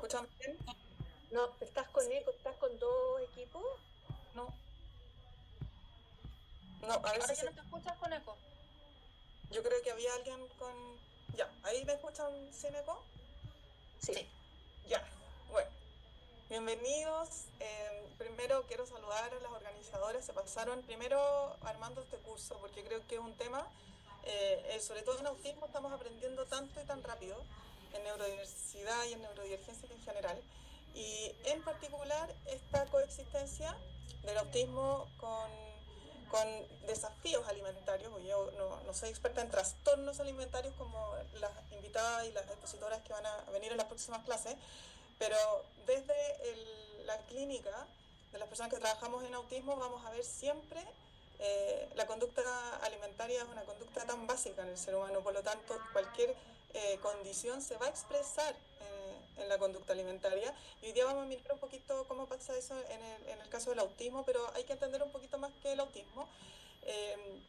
escuchan bien? No, ¿estás con eco? ¿Estás con dos equipos? No, no, a ver Ahora si ya se... no te escuchas con eco. Yo creo que había alguien con... Ya, ¿ahí me escuchan sin eco? Sí. Ya, bueno. Bienvenidos. Primero quiero saludar a las organizadoras. Se pasaron primero armando este curso porque creo que es un tema, sobre todo en autismo, estamos aprendiendo tanto y tan rápido en neurodiversidad y en neurodivergencia en general. Y en particular esta coexistencia del autismo con desafíos alimentarios. Porque yo no soy experta en trastornos alimentarios como las invitadas y las expositoras que van a venir en las próximas clases, pero desde la clínica de las personas que trabajamos en autismo vamos a ver siempre la conducta alimentaria es una conducta tan básica en el ser humano, por lo tanto cualquier condición se va a expresar en la conducta alimentaria. Y hoy día vamos a mirar un poquito cómo pasa eso en el caso del autismo, pero hay que entender un poquito más que el autismo. Eh,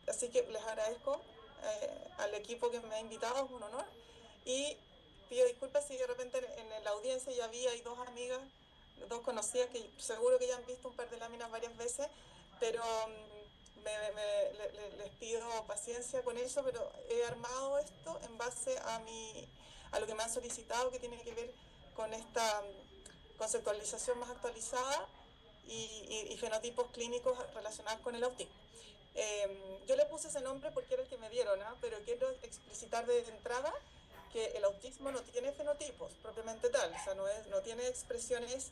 Así que les agradezco al equipo que me ha invitado, es un honor. Y pido disculpas si de repente en la audiencia ya había hay dos amigas, dos conocidas que seguro que ya han visto un par de láminas varias veces, pero les pido paciencia con eso, pero he armado esto en base a lo que me han solicitado, que tiene que ver con esta conceptualización más actualizada y fenotipos clínicos relacionados con el autismo. Yo le puse ese nombre porque era el que me dieron, ¿ah? Pero quiero explicitar de entrada que el autismo no tiene fenotipos propiamente tal, o sea, no tiene expresiones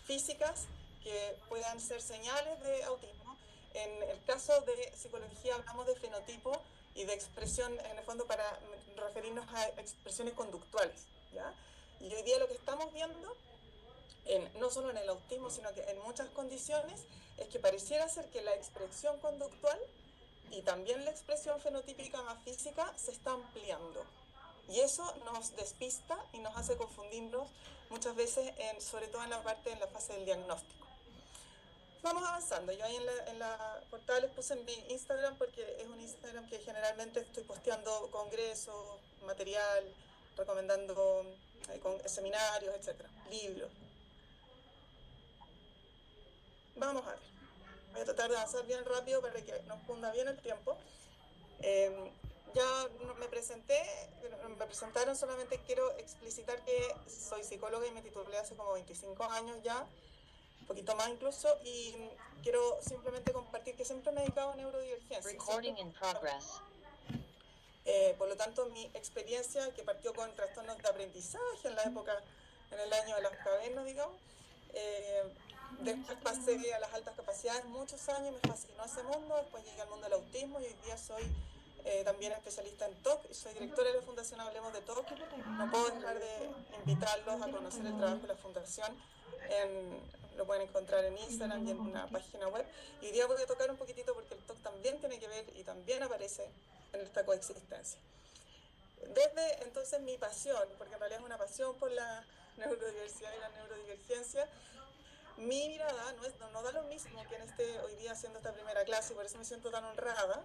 físicas que puedan ser señales de autismo. En el caso de psicología hablamos de fenotipo y de expresión, en el fondo, para referirnos a expresiones conductuales, ¿ya? Y hoy día lo que estamos viendo no solo en el autismo, sino que en muchas condiciones, es que pareciera ser que la expresión conductual y también la expresión fenotípica más física se está ampliando. Y eso nos despista y nos hace confundirnos muchas veces, sobre todo en la fase del diagnóstico. Vamos avanzando. Yo ahí en la portada les puse en mi Instagram porque es un Instagram que generalmente estoy posteando congresos, material, recomendando seminarios, etcétera, libros. Vamos a ver. Voy a tratar de avanzar bien rápido para que nos cunda bien el tiempo. Ya me presenté, me presentaron, solamente quiero explicitar que soy psicóloga y me titulé hace como 25 años ya, un poquito más incluso, y quiero simplemente compartir que siempre me he dedicado a neurodivergencia. Siempre, Recording in progress. por lo tanto, mi experiencia, que partió con trastornos de aprendizaje en la época, en el año de las cavernas, digamos, eh, después pasé a las altas capacidades muchos años, me fascinó ese mundo, después llegué al mundo del autismo y hoy día soy también especialista en TOC y soy directora de la Fundación Hablemos de TOC. No puedo dejar de invitarlos a conocer el trabajo de la Fundación. Lo pueden encontrar en Instagram y en una página web. Y hoy día voy a tocar un poquitito porque el TOC también tiene que ver y también aparece en esta coexistencia. Desde entonces mi pasión, porque en realidad es una pasión por la neurodiversidad y la neurodivergencia, mi mirada no da lo mismo que en hoy día haciendo esta primera clase y por eso me siento tan honrada.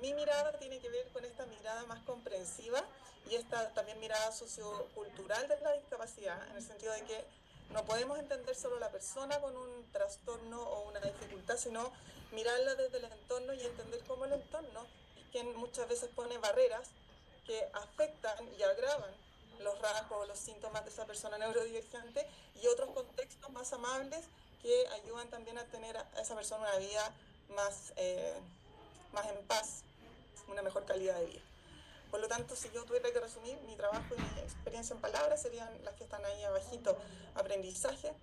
Mi mirada tiene que ver con esta mirada más comprensiva y esta también mirada sociocultural de la discapacidad, en el sentido de que no podemos entender solo la persona con un trastorno o una dificultad, sino mirarla desde el entorno y entender cómo el entorno es quien muchas veces pone barreras que afectan y agravan los rasgos o los síntomas de esa persona neurodivergente y otros contextos más amables que ayudan también a tener a esa persona una vida más en paz, una mejor calidad de vida. Por lo tanto, si yo tuviera que resumir mi trabajo y mi experiencia en palabras, serían las que están ahí abajito. Aprendizaje.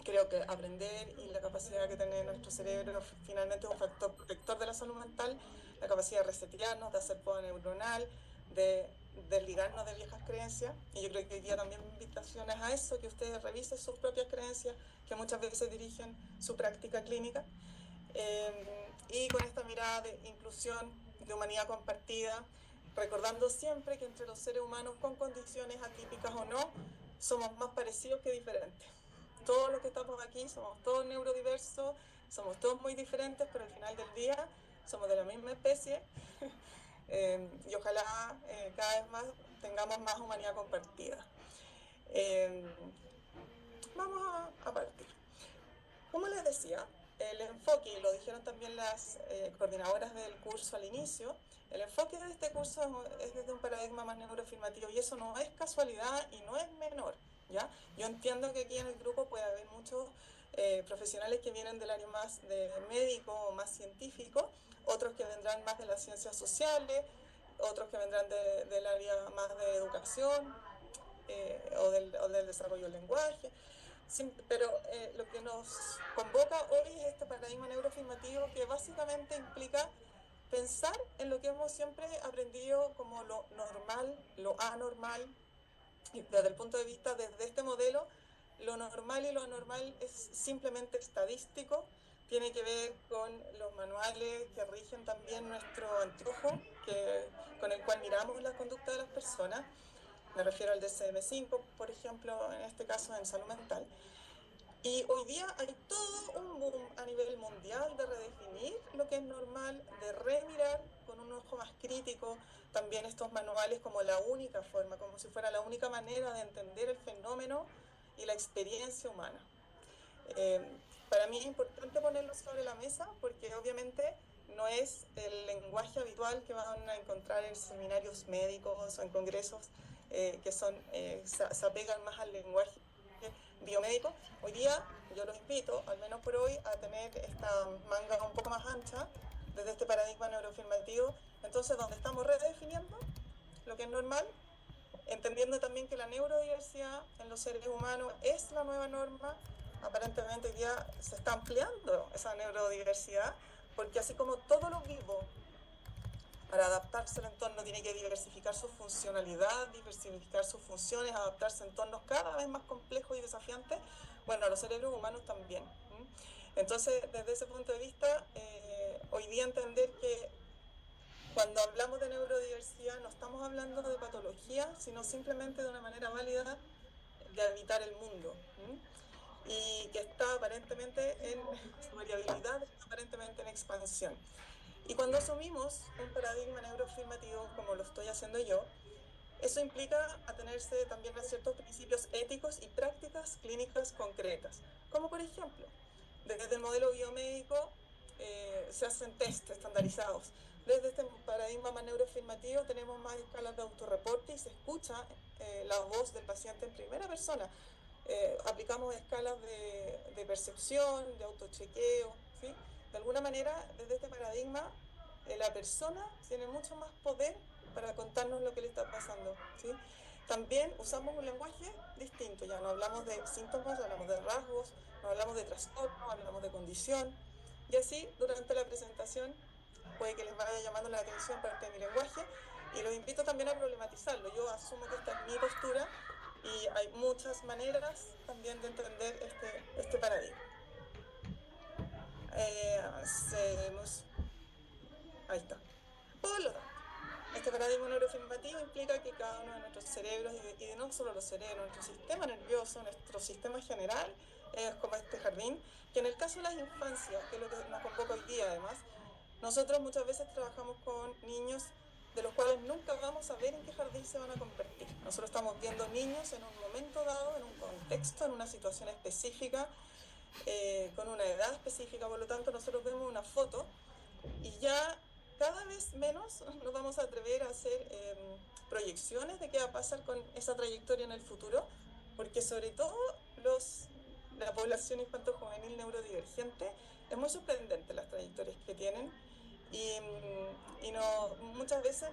Creo que aprender y la capacidad que tiene nuestro cerebro finalmente es un factor protector de la salud mental, la capacidad de resetearnos, de hacer poda neuronal, de desligarnos de viejas creencias. Y yo creo que hoy día también mi invitación es a eso, que ustedes revisen sus propias creencias, que muchas veces dirigen su práctica clínica. Y con esta mirada de inclusión, de humanidad compartida, recordando siempre que entre los seres humanos con condiciones atípicas o no, somos más parecidos que diferentes. Todos los que estamos aquí somos todos neurodiversos, somos todos muy diferentes, pero al final del día somos de la misma especie y ojalá cada vez más tengamos más humanidad compartida. Vamos a partir. Como les decía, el enfoque, y lo dijeron también las coordinadoras del curso al inicio, el enfoque de este curso es desde un paradigma más neuroafirmativo, y eso no es casualidad y no es menor, ¿ya? Yo entiendo que aquí en el grupo puede haber muchos profesionales que vienen del área más de médico o más científico, otros que vendrán más de las ciencias sociales, otros que vendrán del área más de educación o del desarrollo del lenguaje. Sí, pero lo que nos convoca hoy es este paradigma neuroafirmativo que básicamente implica pensar en lo que hemos siempre aprendido como lo normal, lo anormal, y desde el punto de vista, desde este modelo, lo normal y lo anormal es simplemente estadístico, tiene que ver con los manuales que rigen también nuestro anteojo, con el cual miramos la conducta de las personas. Me refiero al DSM-5, por ejemplo, en este caso en salud mental. Y hoy día hay todo un boom a nivel mundial de redefinir lo que es normal, de remirar con un ojo más crítico también estos manuales como la única forma, como si fuera la única manera de entender el fenómeno y la experiencia humana. Para mí es importante ponerlo sobre la mesa porque obviamente no es el lenguaje habitual que van a encontrar en seminarios médicos o en congresos se apegan más al lenguaje biomédico. Hoy día yo los invito, al menos por hoy, a tener esta manga un poco más ancha desde este paradigma neuroafirmativo, entonces donde estamos redefiniendo lo que es normal, entendiendo también que la neurodiversidad en los seres humanos es la nueva norma. Aparentemente hoy día se está ampliando esa neurodiversidad, porque así como todo lo vivo para adaptarse al entorno tiene que diversificar su funcionalidad, diversificar sus funciones, adaptarse a entornos cada vez más complejos y desafiantes, bueno, los cerebros humanos también. Entonces, desde ese punto de vista, hoy día entender que cuando hablamos de neurodiversidad no estamos hablando de patología, sino simplemente de una manera válida de habitar el mundo. Y que está aparentemente su variabilidad está aparentemente en expansión. Y cuando asumimos un paradigma neuroafirmativo, como lo estoy haciendo yo, eso implica atenerse también a ciertos principios éticos y prácticas clínicas concretas, como por ejemplo, desde el modelo biomédico se hacen test estandarizados. Desde este paradigma más neuroafirmativo tenemos más escalas de autorreporte y se escucha la voz del paciente en primera persona. Aplicamos escalas de percepción, de autochequeo, ¿sí? De alguna manera, desde este paradigma, la persona tiene mucho más poder para contarnos lo que le está pasando, ¿sí? También usamos un lenguaje distinto, ya no hablamos de síntomas, hablamos de rasgos, no hablamos de trastorno, hablamos de condición, y así durante la presentación puede que les vaya llamando la atención parte de mi lenguaje, y los invito también a problematizarlo. Yo asumo que esta es mi postura, y hay muchas maneras también de entender este paradigma. Ahí está. Por lo tanto, este paradigma neuroafirmativo implica que cada uno de nuestros cerebros, y de no solo los cerebros, nuestro sistema nervioso, nuestro sistema general, es como este jardín, que en el caso de las infancias, que es lo que nos convoca hoy día además, nosotros muchas veces trabajamos con niños de los cuales nunca vamos a ver en qué jardín se van a convertir. Nosotros estamos viendo niños en un momento dado, en un contexto, en una situación específica, con una edad específica, por lo tanto nosotros vemos una foto y ya cada vez menos nos vamos a atrever a hacer proyecciones de qué va a pasar con esa trayectoria en el futuro, porque sobre todo la población infanto-juvenil neurodivergente es muy sorprendente las trayectorias que tienen y muchas veces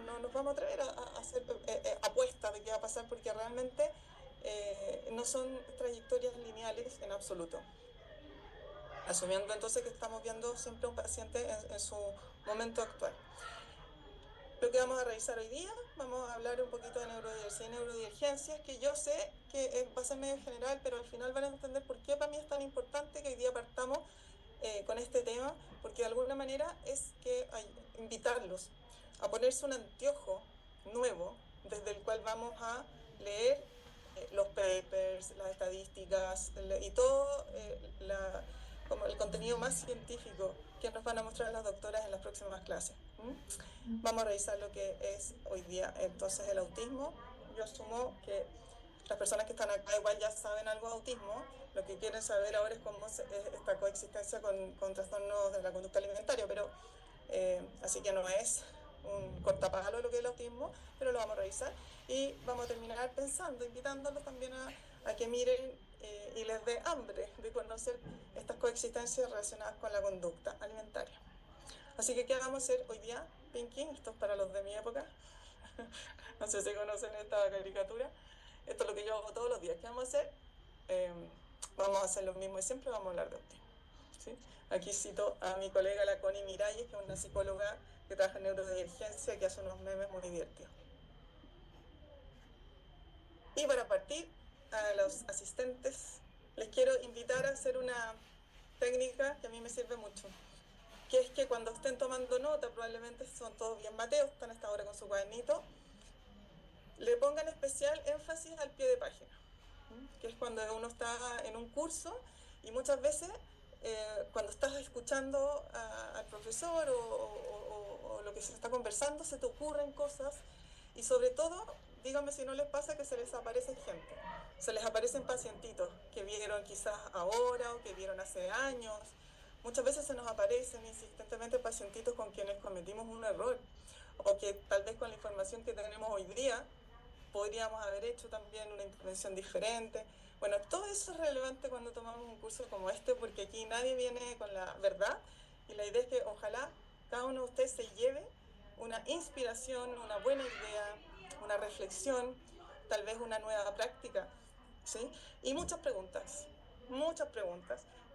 no nos vamos a atrever a hacer apuestas de qué va a pasar porque realmente no son trayectorias lineales en absoluto. Asumiendo entonces que estamos viendo siempre a un paciente en su momento actual. Lo que vamos a revisar hoy día, vamos a hablar un poquito de neurodiversidad y neurodivergencias, que yo sé que va a ser medio general, pero al final van a entender por qué para mí es tan importante que hoy día partamos con este tema, porque de alguna manera es que invitarlos a ponerse un anteojo nuevo, desde el cual vamos a leer los papers, las estadísticas y todo como el contenido más científico que nos van a mostrar las doctoras en las próximas clases. Vamos a revisar lo que es hoy día entonces el autismo. Yo asumo que las personas que están acá igual ya saben algo de autismo. Lo que quieren saber ahora es cómo es esta coexistencia con trastornos de la conducta alimentaria, pero así que no es un cortapalo lo que es el autismo, pero lo vamos a revisar y vamos a terminar pensando, invitándolos también a que miren y les dé hambre de conocer estas coexistencias relacionadas con la conducta alimentaria. Así que, ¿qué vamos a hacer hoy día, Pinky? Esto es para los de mi época. No sé si conocen esta caricatura. Esto es lo que yo hago todos los días. ¿Qué vamos a hacer? Vamos a hacer lo mismo y siempre vamos a hablar de autismo. ¿Sí? Aquí cito a mi colega, la Connie Miralles, que es una psicóloga que trabaja en neurodivergencia, que hace unos memes muy divertidos. Y para partir, a los asistentes, les quiero invitar a hacer una técnica que a mí me sirve mucho, que es que cuando estén tomando nota, probablemente son todos bien mateos, están hasta ahora con su cuadernito, le pongan especial énfasis al pie de página, que es cuando uno está en un curso y muchas veces cuando estás escuchando al profesor o lo que se está conversando, se te ocurren cosas y sobre todo, díganme si no les pasa que se les aparece gente, se les aparecen pacientitos que vieron quizás ahora o que vieron hace años. Muchas veces se nos aparecen insistentemente pacientitos con quienes cometimos un error o que tal vez con la información que tenemos hoy día podríamos haber hecho también una intervención diferente. Bueno, todo eso es relevante cuando tomamos un curso como este, porque aquí nadie viene con la verdad y la idea es que ojalá cada uno de ustedes se lleve una inspiración, una buena idea, una reflexión, tal vez una nueva práctica, ¿sí? Y muchas preguntas,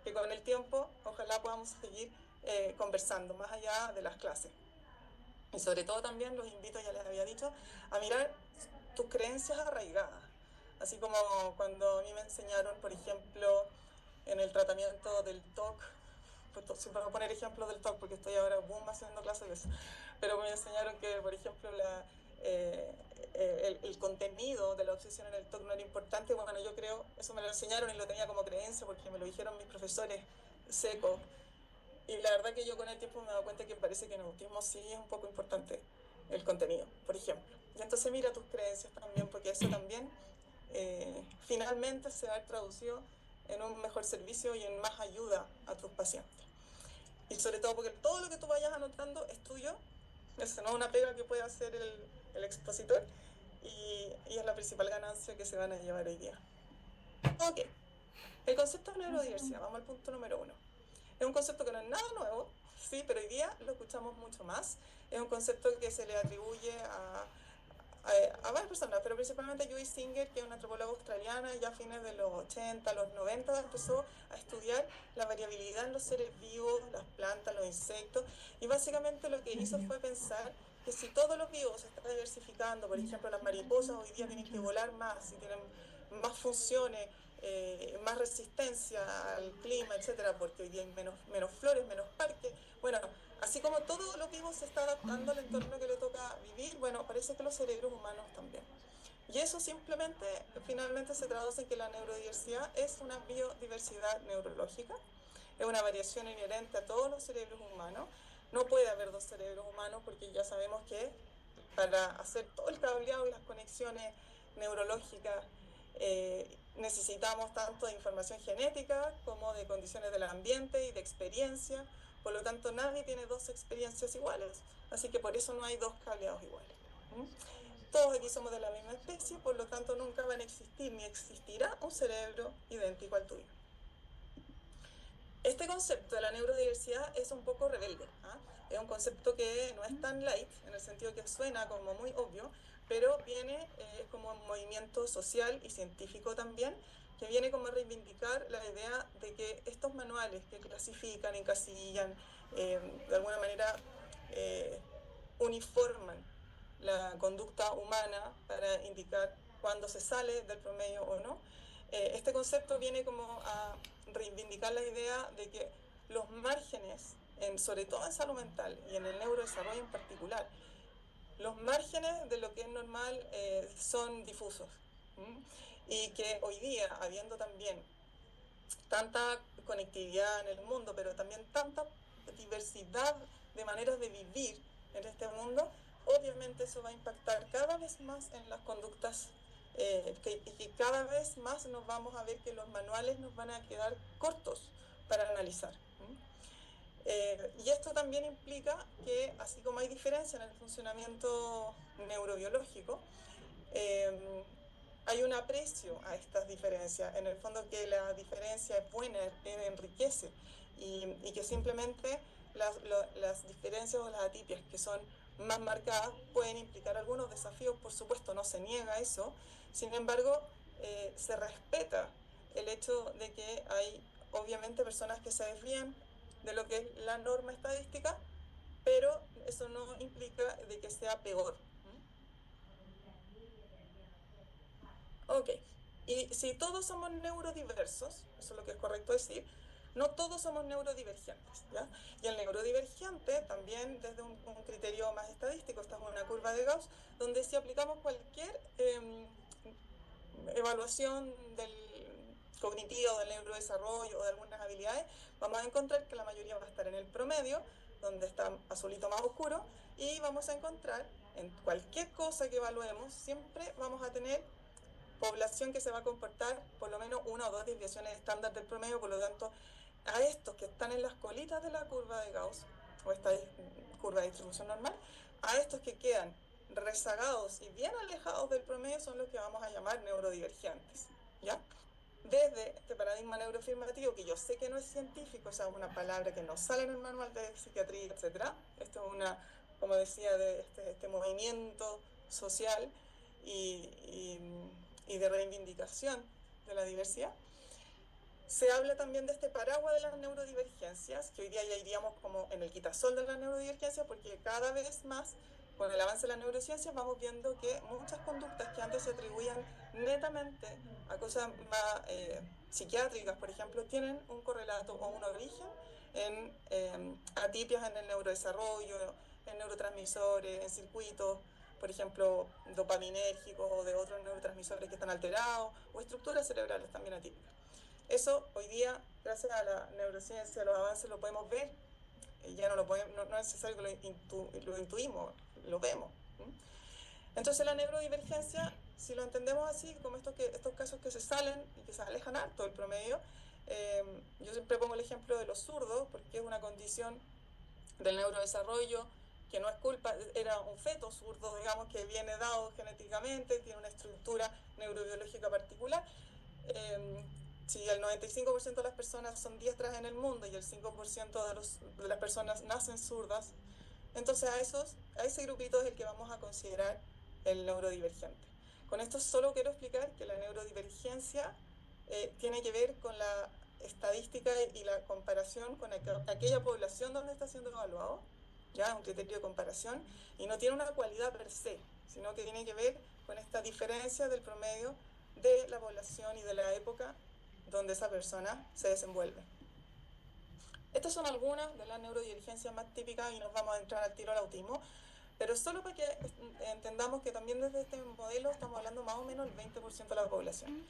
que con el tiempo ojalá podamos seguir conversando más allá de las clases. Y sobre todo también los invito, ya les había dicho, a mirar tus creencias arraigadas. Así como cuando a mí me enseñaron, por ejemplo, en el tratamiento del TOC, pues, siempre voy a poner ejemplos del TOC porque estoy ahora boom haciendo clases de eso, pero me enseñaron que, por ejemplo, el contenido de la obsesión en el TOC no era importante. Bueno, yo creo, eso me lo enseñaron y lo tenía como creencia porque me lo dijeron mis profesores secos. Y la verdad que yo con el tiempo me he dado cuenta que parece que en autismo sí es un poco importante el contenido, por ejemplo. Y entonces mira tus creencias también, porque eso también finalmente se va a ver traducido en un mejor servicio y en más ayuda a tus pacientes. Y sobre todo porque todo lo que tú vayas anotando es tuyo, eso no es una pega que puede hacer el expositor y es la principal ganancia que se van a llevar hoy día. Ok, el concepto de neurodiversidad, vamos al punto número 1. Es un concepto que no es nada nuevo, sí, pero hoy día lo escuchamos mucho más. Es un concepto que se le atribuye a varias personas, pero principalmente a Joyce Singer, que es una antropóloga australiana, ya a fines de los 80, los 90, empezó a estudiar la variabilidad en los seres vivos, las plantas, los insectos, y básicamente lo que hizo fue pensar que si todos los vivos se están diversificando, por ejemplo, las mariposas hoy día tienen que volar más y tienen más funciones, más resistencia al clima, etcétera, porque hoy día hay menos flores, menos parques. Bueno, así como todo lo vivo se está adaptando al entorno que le toca vivir, bueno, parece que los cerebros humanos también. Y eso simplemente, finalmente se traduce en que la neurodiversidad es una biodiversidad neurológica, es una variación inherente a todos los cerebros humanos. No puede haber dos cerebros humanos porque ya sabemos que para hacer todo el cableado y las conexiones neurológicas necesitamos tanto de información genética como de condiciones del ambiente y de experiencia. Por lo tanto, nadie tiene dos experiencias iguales, así que por eso no hay dos cableados iguales. Todos aquí somos de la misma especie, por lo tanto nunca van a existir ni existirá un cerebro idéntico al tuyo. Este concepto de la neurodiversidad es un poco rebelde, ¿eh? Es un concepto que no es tan light, en el sentido que suena como muy obvio, pero viene como un movimiento social y científico también, que viene como a reivindicar la idea de que estos manuales que clasifican, encasillan, de alguna manera uniforman la conducta humana para indicar cuándo se sale del promedio o no. Este concepto viene como a reivindicar la idea de que los márgenes, sobre todo en salud mental y en el neurodesarrollo en particular, los márgenes de lo que es normal son difusos. Y que hoy día, habiendo también tanta conectividad en el mundo, pero también tanta diversidad de maneras de vivir en este mundo, obviamente eso va a impactar cada vez más en las conductas, que cada vez más nos vamos a ver que los manuales nos van a quedar cortos para analizar. Y esto también implica que, así como hay diferencia en el funcionamiento neurobiológico, hay un aprecio a estas diferencias, en el fondo que la diferencia es buena, enriquece, y que simplemente las diferencias o las atipias que son más marcadas pueden implicar algunos desafíos, por supuesto, no se niega eso, sin embargo, se respeta el hecho de que hay obviamente personas que se desvían de lo que es la norma estadística, pero eso no implica de que sea peor. Ok, y si todos somos neurodiversos, eso es lo que es correcto decir, no todos somos neurodivergentes, ¿ya? Y el neurodivergente también desde un criterio más estadístico, esta es una curva de Gauss, donde si aplicamos cualquier evaluación del cognitivo, del neurodesarrollo o de algunas habilidades, vamos a encontrar que la mayoría va a estar en el promedio, donde está azulito más oscuro, y vamos a encontrar en cualquier cosa que evaluemos, siempre vamos a tener población que se va a comportar por lo menos una o dos desviaciones estándar del promedio, por lo tanto, a estos que están en las colitas de la curva de Gauss, o esta curva de distribución normal, a estos que quedan rezagados y bien alejados del promedio son los que vamos a llamar neurodivergentes, ¿ya? Desde este paradigma neuroafirmativo, que yo sé que no es científico, o sea, es una palabra que no sale en el manual de psiquiatría, etc. Esto es una, como decía, de este movimiento social y de reivindicación de la diversidad. Se habla también de este paraguas de las neurodivergencias, que hoy día ya iríamos como en el quitasol de las neurodivergencias, porque cada vez más, con el avance de las neurociencias, vamos viendo que muchas conductas que antes se atribuían netamente a cosas más psiquiátricas, por ejemplo, tienen un correlato o un origen en atipias en el neurodesarrollo, en neurotransmisores, en circuitos, por ejemplo, dopaminérgicos o de otros neurotransmisores que están alterados, o estructuras cerebrales también atípicas. Eso hoy día, gracias a la neurociencia, a los avances, lo podemos ver. Ya no, no es necesario que lo intuimos, lo vemos. Entonces la neurodivergencia, si lo entendemos así, como estos casos que se salen y que se alejan harto del promedio, yo siempre pongo el ejemplo de los zurdos, porque es una condición del neurodesarrollo que no es culpa, era un feto zurdo, digamos, que viene dado genéticamente, tiene una estructura neurobiológica particular. Si el 95% de las personas son diestras en el mundo y el 5% de las personas nacen zurdas, entonces a ese grupito es el que vamos a considerar el neurodivergente. Con esto solo quiero explicar que la neurodivergencia tiene que ver con la estadística y la comparación con aquella población donde está siendo evaluado, ya un criterio de comparación, y no tiene una cualidad per se, sino que tiene que ver con esta diferencia del promedio de la población y de la época donde esa persona se desenvuelve. Estas son algunas de las neurodivergencias más típicas y nos vamos a entrar al tiro al autismo, pero solo para que entendamos que también desde este modelo estamos hablando más o menos del 20% de la población.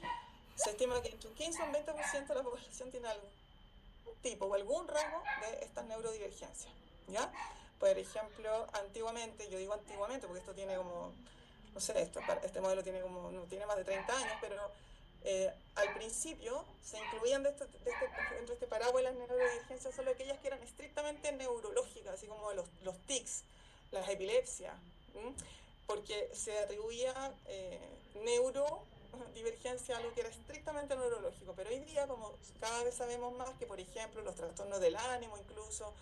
Se estima que entre un 15 y un 20% de la población tiene algún tipo o algún rasgo de estas neurodivergencias, ¿ya? Por ejemplo, antiguamente, yo digo antiguamente porque esto tiene como, no sé, este modelo tiene como, no tiene más de 30 años, pero al principio se incluían dentro de este paraguas las neurodivergencias solo aquellas que eran estrictamente neurológicas, así como los tics, las epilepsias, porque se atribuía neurodivergencia a algo que era estrictamente neurológico, pero hoy día, como cada vez sabemos más que, por ejemplo, los trastornos del ánimo incluso,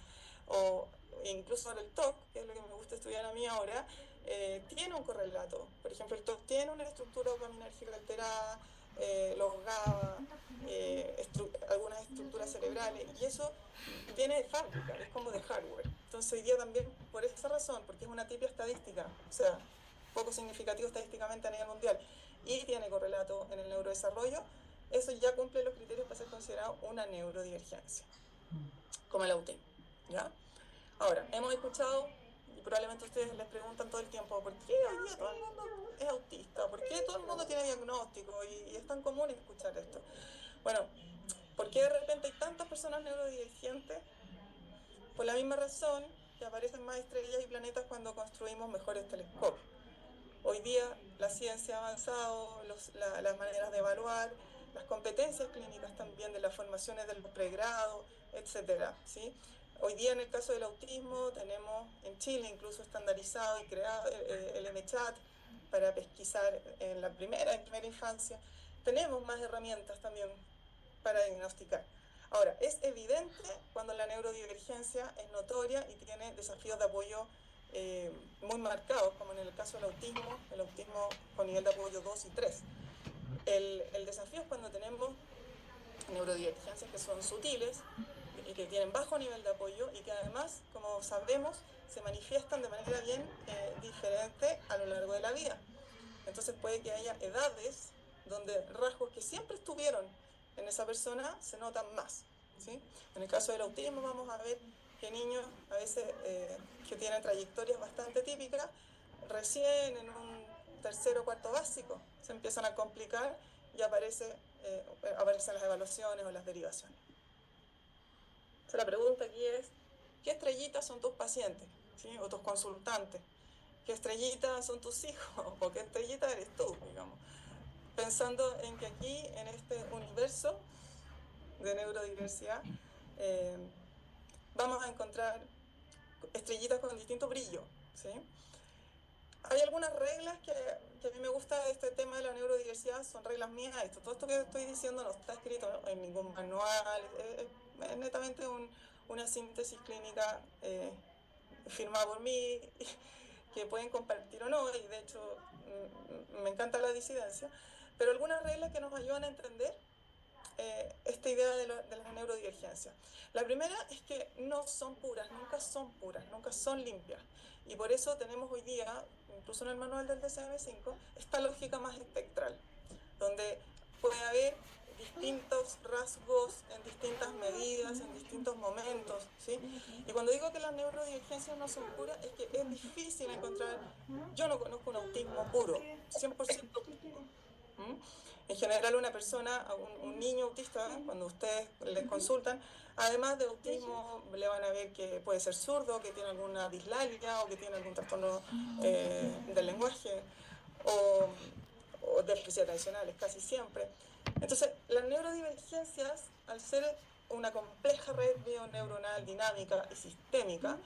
o incluso el TOC, que es lo que me gusta estudiar a mí ahora, tiene un correlato. Por ejemplo, el TOC tiene una estructura dopaminérgica alterada, los GABA, algunas estructuras cerebrales, y eso viene de fábrica, es como de hardware. Entonces hoy día también, por esa razón, porque es una tipia estadística, o sea, poco significativo estadísticamente a nivel mundial, y tiene correlato en el neurodesarrollo, eso ya cumple los criterios para ser considerado una neurodivergencia, como el autismo, ¿ya? Ahora, hemos escuchado, y probablemente ustedes les preguntan todo el tiempo, ¿por qué hoy día todo el mundo es autista? ¿Por qué todo el mundo tiene diagnóstico? Y es tan común escuchar esto. Bueno, ¿por qué de repente hay tantas personas neurodivergentes? por la misma razón que aparecen más estrellas y planetas cuando construimos mejores telescopios. Hoy día la ciencia ha avanzado, las maneras de evaluar, las competencias clínicas también de las formaciones del pregrado, etcétera, ¿sí? Hoy día en el caso del autismo tenemos en Chile incluso estandarizado y creado el MChat para pesquisar en primera infancia. Tenemos más herramientas también para diagnosticar. Ahora, es evidente cuando la neurodivergencia es notoria y tiene desafíos de apoyo muy marcados, como en el caso del autismo, el autismo con nivel de apoyo 2 y 3. El desafío es cuando tenemos neurodivergencias que son sutiles y que tienen bajo nivel de apoyo y que además, como sabemos, se manifiestan de manera bien diferente a lo largo de la vida. Entonces puede que haya edades donde rasgos que siempre estuvieron en esa persona se notan más, ¿sí? En el caso del autismo vamos a ver que niños a veces que tienen trayectorias bastante típicas, recién en un tercero o cuarto básico se empiezan a complicar y aparecen las evaluaciones o las derivaciones. Entonces la pregunta aquí es, ¿qué estrellitas son tus pacientes, ¿sí? O tus consultantes? ¿Qué estrellitas son tus hijos? ¿O qué estrellita eres tú, digamos? Pensando en que aquí, en este universo de neurodiversidad, vamos a encontrar estrellitas con distinto brillo, ¿sí? Hay algunas reglas que a mí me gusta de este tema de la neurodiversidad, son reglas mías. Todo esto que estoy diciendo no está escrito en ningún manual, es netamente una síntesis clínica firmada por mí, que pueden compartir o no, y de hecho me encanta la disidencia, pero algunas reglas que nos ayudan a entender esta idea de la neurodivergencia. La primera es que no son puras, nunca son limpias. Y por eso tenemos hoy día, incluso en el manual del DSM-5, esta lógica más espectral, donde puede haber distintos rasgos en distintas medidas, en distintos momentos, ¿sí? Y cuando digo que las neurodivergencias no son puras, es que es difícil encontrar, yo no conozco un autismo puro, 100% puro. En general una persona, un niño autista, cuando ustedes les consultan, además de autismo le van a ver que puede ser zurdo, que tiene alguna dislalia o que tiene algún trastorno del lenguaje o déficit atencionales, casi siempre. Entonces, las neurodivergencias, al ser una compleja red bioneuronal dinámica y sistémica,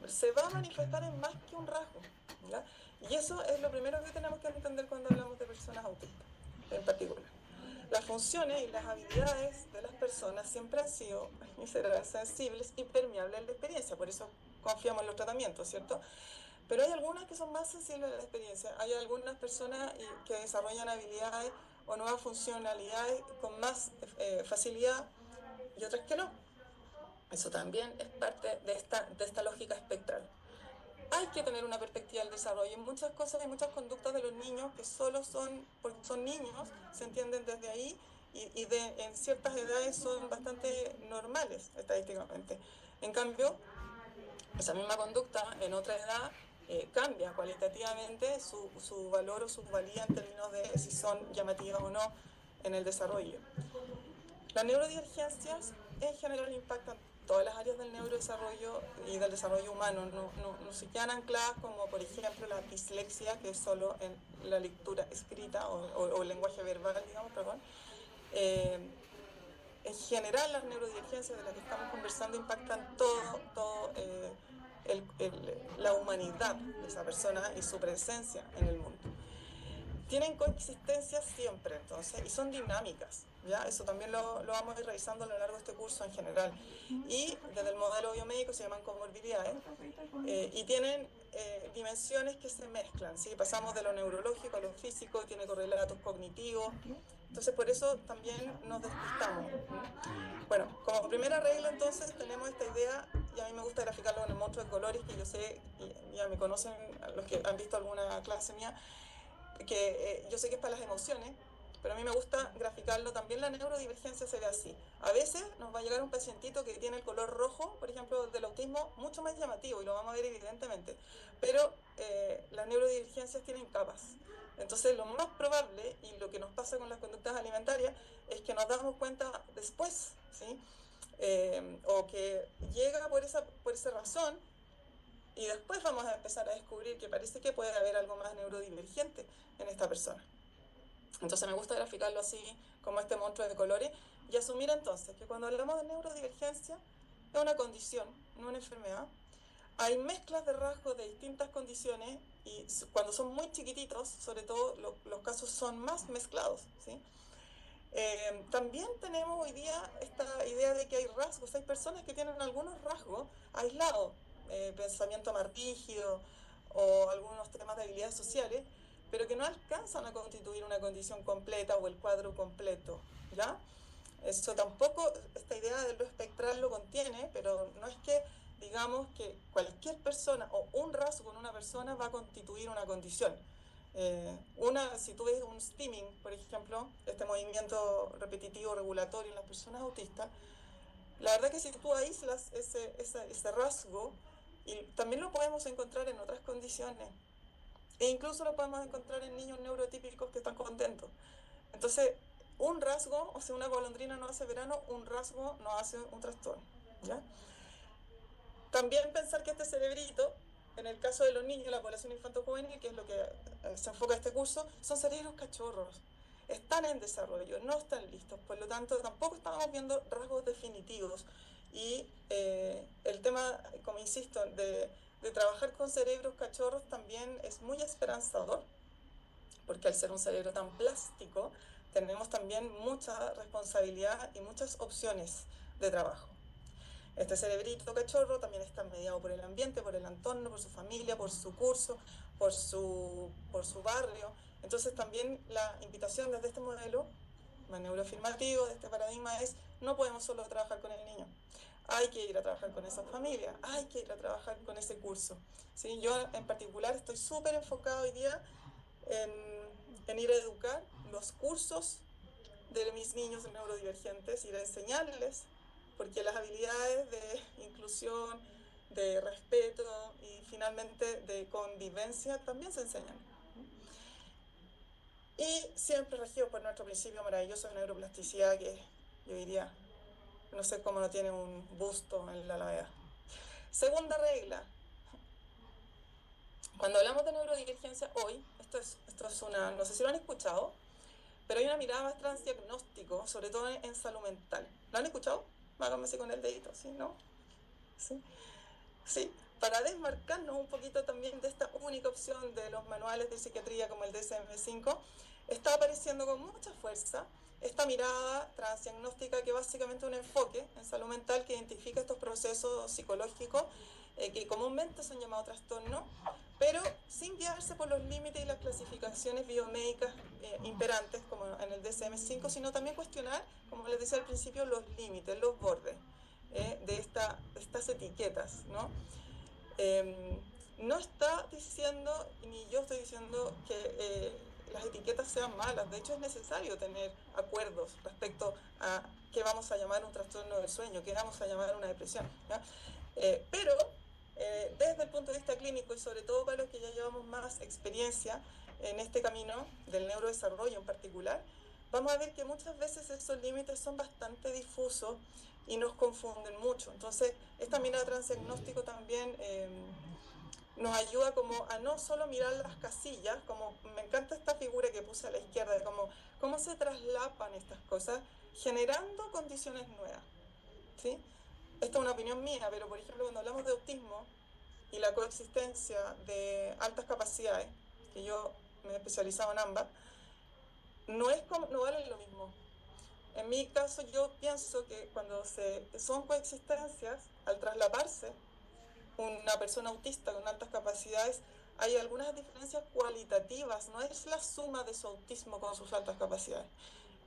se va a manifestar en más que un rasgo, ¿ya? Y eso es lo primero que tenemos que entender cuando hablamos de personas autistas, en particular. Las funciones y las habilidades de las personas siempre han sido y serán sensibles y permeables a la experiencia, por eso confiamos en los tratamientos, ¿cierto? Pero hay algunas que son más sensibles a la experiencia. Hay algunas personas que desarrollan habilidades o nuevas funcionalidades con más facilidad y otras que no. Eso también es parte de esta lógica espectral. Hay que tener una perspectiva del desarrollo. En muchas cosas, hay muchas conductas de los niños que solo son, porque son niños, se entienden desde ahí, y en ciertas edades son bastante normales estadísticamente. En cambio, esa misma conducta en otra edad cambia cualitativamente su valor o su valía en términos de si son llamativas o no en el desarrollo. Las neurodivergencias en general impactan todas las áreas del neurodesarrollo y del desarrollo humano, no se quedan ancladas como por ejemplo la dislexia, que es solo en la lectura escrita o el lenguaje verbal, digamos, perdón. En general las neurodivergencias de las que estamos conversando impactan todo la humanidad de esa persona y su presencia en el mundo. Tienen coexistencia siempre, entonces, y son dinámicas, ¿ya? Eso también lo vamos a ir revisando a lo largo de este curso en general. Y desde el modelo biomédico se llaman comorbilidades y tienen dimensiones que se mezclan, ¿sí? Pasamos de lo neurológico a lo físico, tiene correlatos cognitivos, entonces por eso también nos despistamos. Bueno, como primera regla entonces tenemos esta idea, y a mí me gusta graficarlo en el monstruo de colores, que yo sé, ya me conocen los que han visto alguna clase mía, que yo sé que es para las emociones, pero a mí me gusta graficarlo también. La neurodivergencia se ve así. A veces nos va a llegar un pacientito que tiene el color rojo, por ejemplo, del autismo, mucho más llamativo, y lo vamos a ver evidentemente, pero las neurodivergencias tienen capas. Entonces, lo más probable, y lo que nos pasa con las conductas alimentarias, es que nos damos cuenta después, ¿sí? o que llega por esa razón, y después vamos a empezar a descubrir que parece que puede haber algo más neurodivergente en esta persona. Entonces me gusta graficarlo así, como este monstruo de colores, y asumir entonces que cuando hablamos de neurodivergencia es una condición, no una enfermedad. Hay mezclas de rasgos de distintas condiciones y cuando son muy chiquititos, sobre todo los casos son más mezclados, ¿sí? También tenemos hoy día esta idea de que hay rasgos, hay personas que tienen algunos rasgos aislados, pensamiento más rígido o algunos temas de habilidades sociales, pero que no alcanzan a constituir una condición completa o el cuadro completo, ¿ya? Eso tampoco, esta idea de lo espectral lo contiene, pero no es que digamos que cualquier persona o un rasgo en una persona va a constituir una condición. Si tú ves un stimming, por ejemplo, este movimiento repetitivo regulatorio en las personas autistas, la verdad que si tú aíslas ese rasgo, y también lo podemos encontrar en otras condiciones, e incluso lo podemos encontrar en niños neurotípicos que están contentos. Entonces, un rasgo, o sea, una golondrina no hace verano, un rasgo no hace un trastorno, ¿ya? También pensar que este cerebrito, en el caso de los niños, la población infanto-juvenil, que es lo que se enfoca este curso, son cerebros cachorros. Están en desarrollo, no están listos, por lo tanto tampoco estamos viendo rasgos definitivos. Y el tema, como insisto, de trabajar con cerebros cachorros también es muy esperanzador, porque al ser un cerebro tan plástico, tenemos también mucha responsabilidad y muchas opciones de trabajo. Este cerebrito cachorro también está mediado por el ambiente, por el entorno, por su familia, por su curso, por su barrio. Entonces también la invitación desde este modelo más neuroafirmativo, de este paradigma es, no podemos solo trabajar con el niño, hay que ir a trabajar con esa familia, hay que ir a trabajar con ese curso. ¿Sí? Yo en particular estoy súper enfocado hoy día en, en ir a educar los cursos de mis niños neurodivergentes, ir a enseñarles, porque las habilidades de inclusión, de respeto y finalmente de convivencia también se enseñan. Y siempre regido por nuestro principio maravilloso de neuroplasticidad, que yo diría, no sé cómo no tiene un busto en la Alameda. Segunda regla. Cuando hablamos de neurodivergencia hoy, esto es una, no sé si lo han escuchado, pero hay una mirada más transdiagnóstico, sobre todo en salud mental. ¿Lo han escuchado? Háganme así con el dedito, ¿sí? ¿No? ¿Sí? Sí. Para desmarcarnos un poquito también de esta única opción de los manuales de psiquiatría como el DSM-5, está apareciendo con mucha fuerza esta mirada transdiagnóstica que básicamente es un enfoque en salud mental que identifica estos procesos psicológicos que comúnmente son llamados trastornos, pero sin guiarse por los límites y las clasificaciones biomédicas imperantes como en el DSM-5, sino también cuestionar, como les decía al principio, los límites, los bordes de estas etiquetas, ¿no? No está diciendo, ni yo estoy diciendo que las etiquetas sean malas, de hecho es necesario tener acuerdos respecto a qué vamos a llamar un trastorno del sueño, qué vamos a llamar una depresión, ¿ya? Pero desde el punto de vista clínico y sobre todo para los que ya llevamos más experiencia en este camino del neurodesarrollo en particular, vamos a ver que muchas veces esos límites son bastante difusos y nos confunden mucho. Entonces, esta mirada transdiagnóstico también nos ayuda como a no solo mirar las casillas, como me encanta esta figura que puse a la izquierda, de cómo se traslapan estas cosas, generando condiciones nuevas, ¿sí? Esta es una opinión mía, pero por ejemplo cuando hablamos de autismo y la coexistencia de altas capacidades, que yo me he especializado en ambas, no valen lo mismo. En mi caso yo pienso que cuando son coexistencias, al traslaparse una persona autista con altas capacidades, hay algunas diferencias cualitativas, no es la suma de su autismo con sus altas capacidades.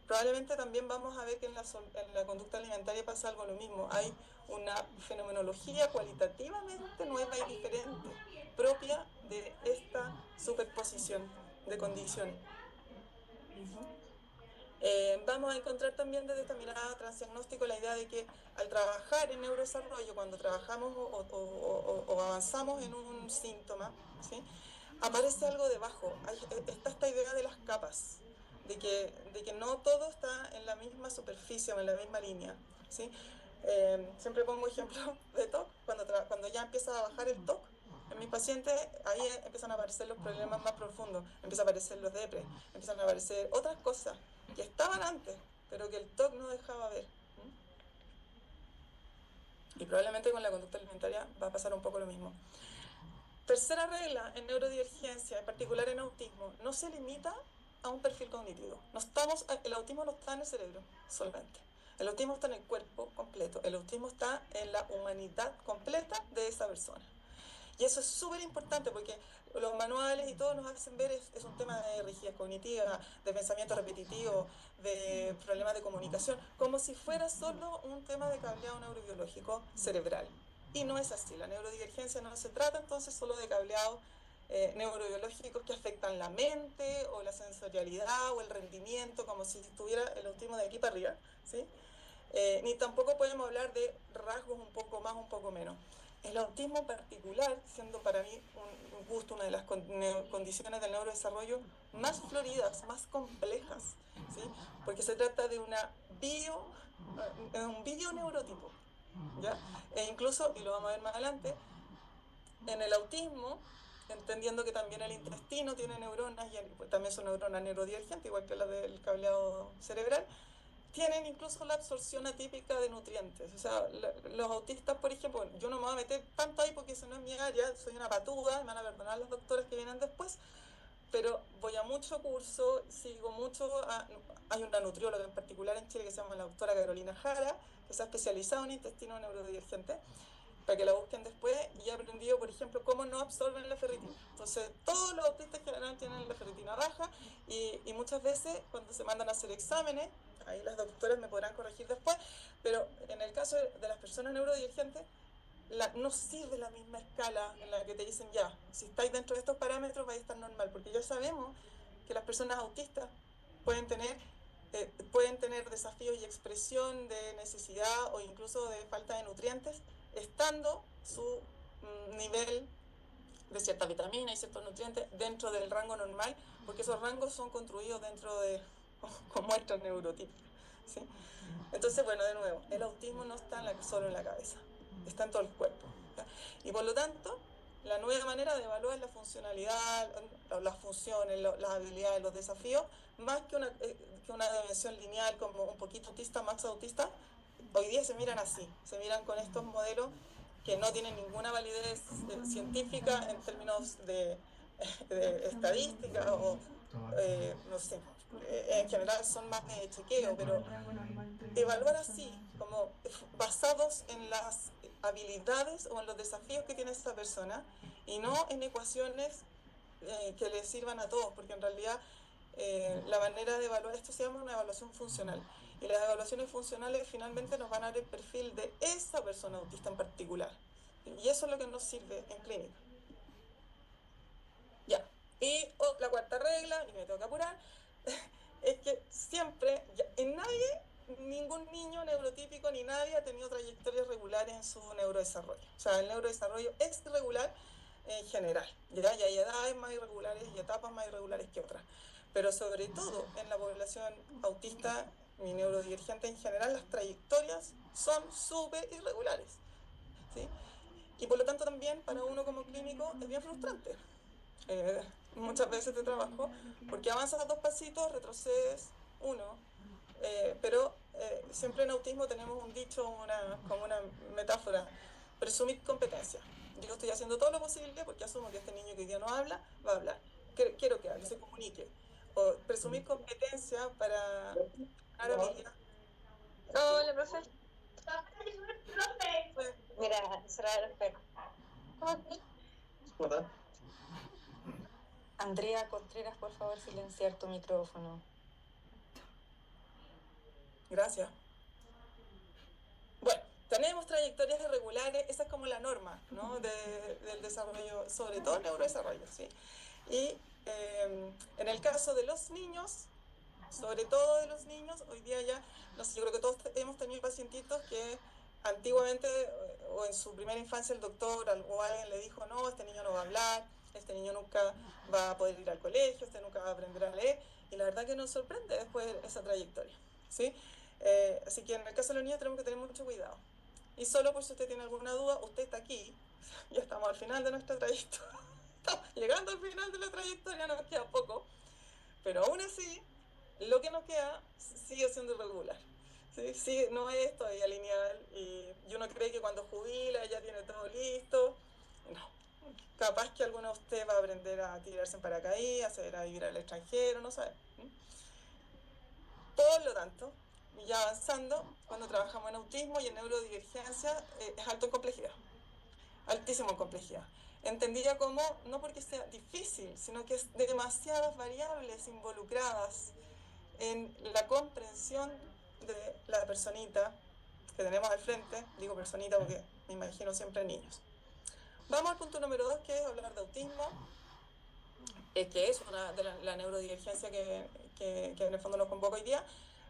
Probablemente también vamos a ver que en la conducta alimentaria pasa algo lo mismo. Hay una fenomenología cualitativamente nueva y diferente, propia de esta superposición de condiciones. Vamos a encontrar también desde esta mirada transdiagnóstico la idea de que al trabajar en neurodesarrollo, cuando trabajamos o avanzamos en un síntoma, ¿sí? Aparece algo debajo. Está esta idea de las capas, de que no todo está en la misma superficie o en la misma línea, ¿sí? Siempre pongo ejemplo de TOC, cuando ya empieza a bajar el TOC en mis pacientes, ahí empiezan a aparecer los problemas más profundos, empiezan a aparecer los depres, empiezan a aparecer otras cosas que estaban antes, pero que el TOC no dejaba ver. Y probablemente con la conducta alimentaria va a pasar un poco lo mismo. Tercera regla en neurodivergencia, en particular en autismo, no se limita a un perfil cognitivo. El autismo no está en el cerebro solamente. El autismo está en el cuerpo completo. El autismo está en la humanidad completa de esa persona. Y eso es súper importante porque los manuales y todo nos hacen ver es un tema de rigidez cognitiva, de pensamiento repetitivo, de problemas de comunicación, como si fuera solo un tema de cableado neurobiológico cerebral. Y no es así. La neurodivergencia no se trata entonces solo de cableados neurobiológicos que afectan la mente o la sensorialidad o el rendimiento, como si estuviera el autismo de aquí para arriba, ¿sí? Ni tampoco podemos hablar de rasgos un poco más, un poco menos. El autismo en particular, siendo para mí un gusto una de las condiciones del neurodesarrollo más floridas, más complejas, ¿sí? Porque se trata de un bioneurotipo, ¿ya? E incluso, y lo vamos a ver más adelante, en el autismo, entendiendo que también el intestino tiene neuronas y pues, también son neuronas neurodivergentes, igual que las del cableado cerebral, tienen incluso la absorción atípica de nutrientes. O sea, los autistas, por ejemplo, yo no me voy a meter tanto ahí porque eso no es mi área, soy una patuda, me van a perdonar los doctores que vienen después, pero voy a mucho curso, sigo mucho, hay una nutrióloga en particular en Chile que se llama la doctora Carolina Jara, que se ha especializado en intestino neurodivergente, para que la busquen después, y he aprendido, por ejemplo, cómo no absorben la ferritina. Entonces, todos los autistas en general tienen la ferritina baja, y muchas veces cuando se mandan a hacer exámenes, ahí las doctoras me podrán corregir después, pero en el caso de las personas neurodivergentes, no sirve la misma escala en la que te dicen ya, si estáis dentro de estos parámetros vais a estar normal, porque ya sabemos que las personas autistas pueden tener desafíos y expresión de necesidad o incluso de falta de nutrientes, estando su nivel de cierta vitamina y ciertos nutrientes dentro del rango normal, porque esos rangos son construidos dentro de con muestras neurotípicas, ¿sí? Entonces, bueno, de nuevo, el autismo no está solo en la cabeza, está en todo el cuerpo, ¿ya? Y por lo tanto, la nueva manera de evaluar la funcionalidad, las funciones, las habilidades, los desafíos, más que una dimensión lineal como un poquito autista, más autista, hoy día se miran así, se miran con estos modelos que no tienen ninguna validez científica en términos de estadística o, no sé, en general son más de chequeo, pero evaluar así, como basados en las habilidades o en los desafíos que tiene esta persona y no en ecuaciones que le sirvan a todos, porque en realidad la manera de evaluar esto se llama una evaluación funcional. Y las evaluaciones funcionales finalmente nos van a dar el perfil de esa persona autista en particular. Y eso es lo que nos sirve en clínica. Ya. Y la cuarta regla, y me tengo que apurar, es que siempre, en nadie, ningún niño neurotípico ni nadie ha tenido trayectorias regulares en su neurodesarrollo. O sea, el neurodesarrollo es irregular en general. ¿Ya? Y hay edades más irregulares y etapas más irregulares que otras. Pero sobre todo en la población autista y neurodivergente en general, las trayectorias son súper irregulares, ¿sí? Y por lo tanto también para uno como clínico es bien frustrante. Muchas veces de trabajo, porque avanzas 2 pasitos, retrocedes 1, pero siempre en autismo tenemos un dicho, como una metáfora, presumir competencia. Yo estoy haciendo todo lo posible porque asumo que este niño que hoy día no habla, va a hablar. Quiero que hable, se comunique. O presumir competencia para ganar habilidad. Hola, profe. Pues, Mira, cerrar el espejo. Andrea Contreras, por favor, silenciar tu micrófono. gracias. Bueno, tenemos trayectorias irregulares, esa es como la norma, ¿no? del desarrollo, sobre todo el neurodesarrollo, ¿sí? Y en el caso de los niños, sobre todo de los niños, hoy día ya, no sé, yo creo que todos hemos tenido pacientitos que antiguamente o en su primera infancia el doctor o alguien le dijo, no, este niño no va a hablar, este niño nunca va a poder ir al colegio, este nunca va a aprender a leer, y la verdad que nos sorprende después esa trayectoria, ¿sí? Así que en el caso de los niños tenemos que tener mucho cuidado. Y solo por si usted tiene alguna duda, usted está aquí, ya estamos al final de nuestra trayectoria, estamos llegando al final de la trayectoria, nos queda poco, pero aún así, lo que nos queda sigue siendo irregular. ¿Sí? Sí, no es todavía lineal y uno cree que cuando jubila ya tiene todo listo. No, capaz que alguno de ustedes va a aprender a tirarse en paracaídas, a ir a vivir al extranjero, no sabe. Por lo tanto, ya avanzando, cuando trabajamos en autismo y en neurodivergencia, es alto en complejidad, altísimo en complejidad. Entendida como, no porque sea difícil, sino que es de demasiadas variables involucradas en la comprensión de la personita que tenemos al frente. Digo personita porque me imagino siempre niños. Vamos al punto número 2, que es hablar de autismo, que es una de la neurodivergencia que en el fondo nos convoca hoy día.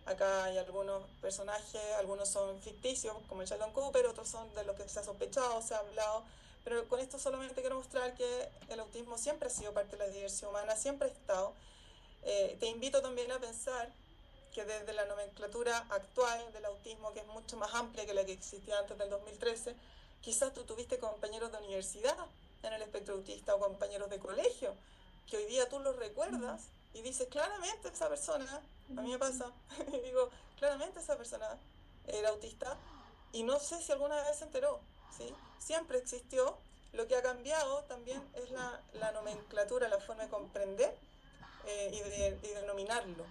Acá hay algunos personajes, algunos son ficticios, como el Sheldon Cooper, otros son de los que se ha sospechado, se ha hablado, pero con esto solamente quiero mostrar que el autismo siempre ha sido parte de la diversidad humana, siempre ha estado. Te invito también a pensar que desde la nomenclatura actual del autismo, que es mucho más amplia que la que existía antes del 2013, quizás tú tuviste compañeros de universidad en el espectro autista o compañeros de colegio, que hoy día tú los recuerdas y dices, claramente esa persona, a mí me pasa, y digo, claramente esa persona era autista, y no sé si alguna vez se enteró, ¿sí? Siempre existió. Lo que ha cambiado también es la nomenclatura, la forma de comprender y denominarlo,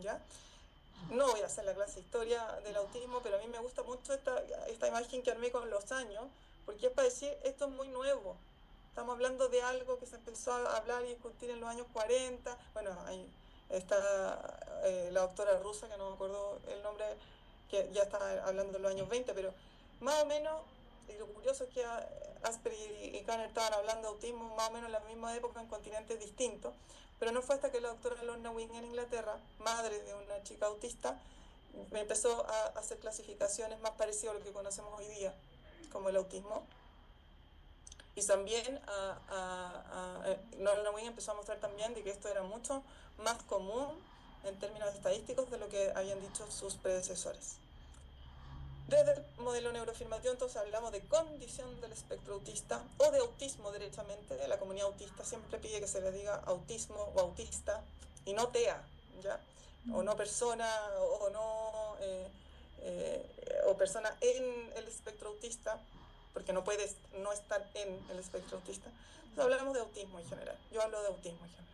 ¿ya? No voy a hacer la clase de historia del autismo, pero a mí me gusta mucho esta imagen que armé con los años, porque es para decir, esto es muy nuevo. Estamos hablando de algo que se empezó a hablar y discutir en los años 40. Bueno, ahí está la doctora rusa, que no me acuerdo el nombre, que ya está hablando en los años 20, pero más o menos, y lo curioso es que Asperger y Kanner estaban hablando de autismo más o menos en la misma época en continentes distintos, pero no fue hasta que la doctora Lorna Wing en Inglaterra, madre de una chica autista, me empezó a hacer clasificaciones más parecidas a lo que conocemos hoy día como el autismo. Y también Lorna Wing empezó a mostrar también de que esto era mucho más común en términos estadísticos de lo que habían dicho sus predecesores. Desde el modelo neuroafirmativo, entonces hablamos de condición del espectro autista o de autismo derechamente. La comunidad autista siempre pide que se le diga autismo o autista y no TEA, ¿ya? O no persona o no o persona en el espectro autista, porque no puedes no estar en el espectro autista. Entonces hablamos de autismo en general. Yo hablo de autismo en general.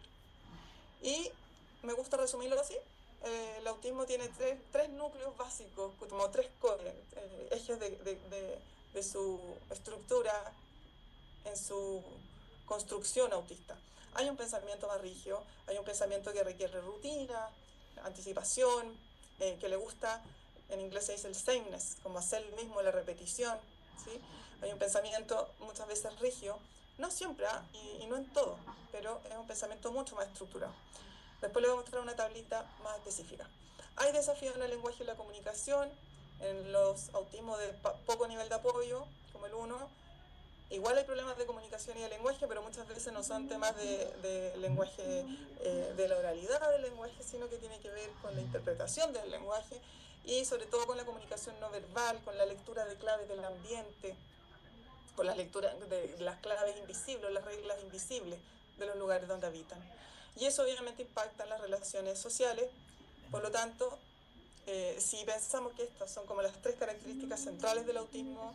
Y me gusta resumirlo así. El autismo tiene tres núcleos básicos, como tres ejes de su estructura en su construcción autista. Hay un pensamiento más rígido, hay un pensamiento que requiere rutina, anticipación, que le gusta, en inglés se dice el sameness, como hacer el mismo, la repetición, ¿sí? Hay un pensamiento muchas veces rígido, no siempre, y no en todo, pero es un pensamiento mucho más estructurado. Después les voy a mostrar una tablita más específica. Hay desafíos en el lenguaje y la comunicación, en los autismos de poco nivel de apoyo, como el 1. Igual hay problemas de comunicación y de lenguaje, pero muchas veces no son temas de lenguaje, de la oralidad del lenguaje, sino que tiene que ver con la interpretación del lenguaje y sobre todo con la comunicación no verbal, con la lectura de claves del ambiente, con la lectura de las claves invisibles, las reglas invisibles de los lugares donde habitan. Y eso obviamente impacta en las relaciones sociales. Por lo tanto, si pensamos que estas son como las tres características centrales del autismo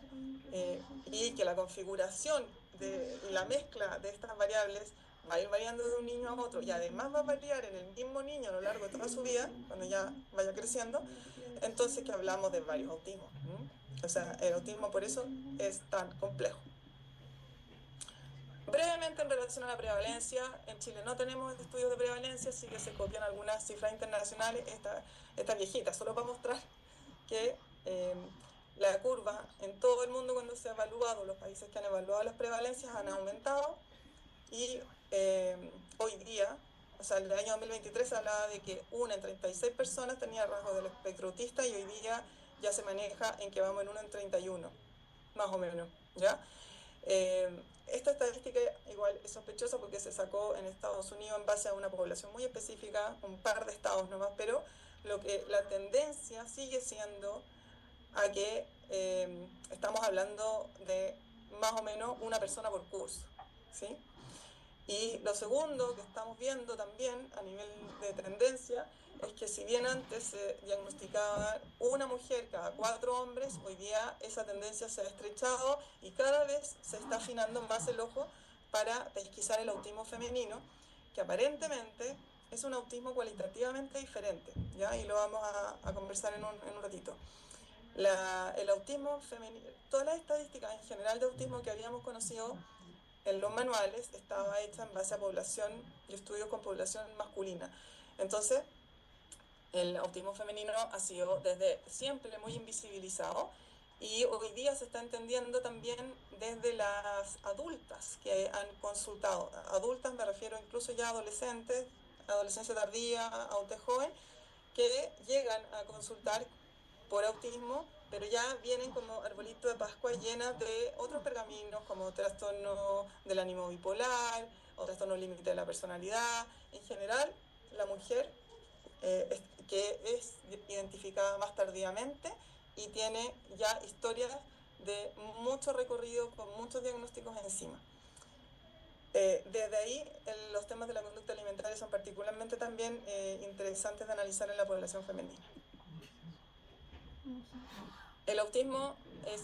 y que la configuración y la mezcla de estas variables va a ir variando de un niño a otro y además va a variar en el mismo niño a lo largo de toda su vida, cuando ya vaya creciendo, entonces que hablamos de varios autismos. O sea, el autismo por eso es tan complejo. Brevemente en relación a la prevalencia, en Chile no tenemos estudios de prevalencia, sí que se copian algunas cifras internacionales, esta viejita, solo para mostrar que la curva en todo el mundo cuando se ha evaluado, los países que han evaluado las prevalencias han aumentado y hoy día, o sea, en el año 2023 se hablaba de que 1 en 36 personas tenía rasgos del espectro autista y hoy día ya se maneja en que vamos en 1 en 31, más o menos, ¿ya? Esta estadística igual es sospechosa porque se sacó en Estados Unidos en base a una población muy específica, un par de estados nomás, pero la tendencia sigue siendo a que estamos hablando de más o menos una persona por curso, ¿sí? Y lo segundo que estamos viendo también a nivel de tendencia es que si bien antes se diagnosticaba una mujer cada 4 hombres, hoy día esa tendencia se ha estrechado y cada vez se está afinando más el ojo para pesquisar el autismo femenino, que aparentemente es un autismo cualitativamente diferente, ¿ya? Y lo vamos a conversar en un ratito. El autismo femenino, todas las estadísticas en general de autismo que habíamos conocido en los manuales estaba hecha en base a población y estudios con población masculina. Entonces, el autismo femenino ha sido desde siempre muy invisibilizado y hoy día se está entendiendo también desde las adultas que han consultado. Adultas me refiero incluso ya a adolescentes, adolescencia tardía, adultez joven, que llegan a consultar por autismo, pero ya vienen como arbolito de Pascua llenas de otros pergaminos como trastorno del ánimo bipolar o trastorno límite de la personalidad. En general, la mujer que es identificada más tardíamente y tiene ya historias de mucho recorrido con muchos diagnósticos encima. Desde ahí, los temas de la conducta alimentaria son particularmente también interesantes de analizar en la población femenina. El autismo es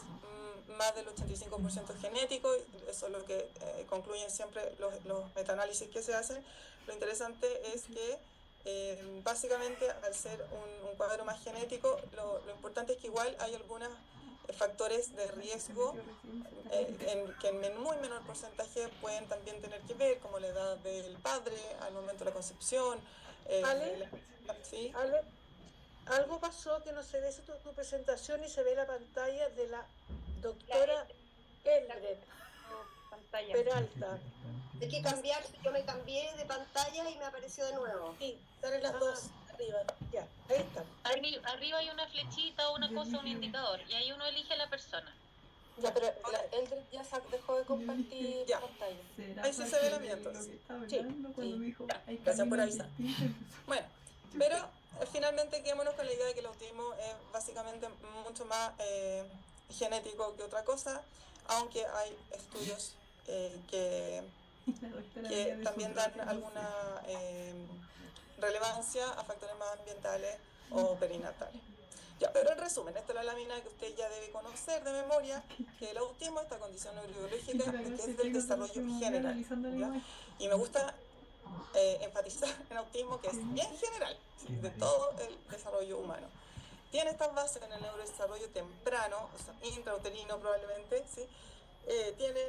más del 85% genético, eso es lo que concluyen siempre los metaanálisis que se hacen. Lo interesante es que básicamente al ser un cuadro más genético, lo importante es que igual hay algunos factores de riesgo que en muy menor porcentaje pueden también tener que ver, como la edad del padre al momento de la concepción. Ale, ¿sí? Ale, algo pasó que no se ve tu presentación y se ve la pantalla de la doctora Eldred Peralta. Hay que cambiar, yo me cambié de pantalla y me apareció de nuevo. Sí, salen las dos arriba. Ya, ahí está. Arriba hay una flechita o una cosa, un indicador, y ahí uno elige a la persona. Ya, pero Eldred ya dejó de compartir Ya. pantalla. Ahí sí se ve la mía entonces. Sí. Gracias por avisar. Bueno, pero finalmente quedémonos con la idea de que el autismo es básicamente mucho más genético que otra cosa, aunque hay estudios que también dan alguna relevancia a factores más ambientales o perinatales. Ya, pero en resumen, esta es la lámina que usted ya debe conocer de memoria, que el autismo, esta condición neurobiológica, que es del desarrollo general, ¿ya? Y me gusta enfatizar en autismo que es bien general, ¿sí? De todo el desarrollo humano. Tiene estas bases en el neurodesarrollo temprano, o sea, intrauterino probablemente, ¿sí? Tiene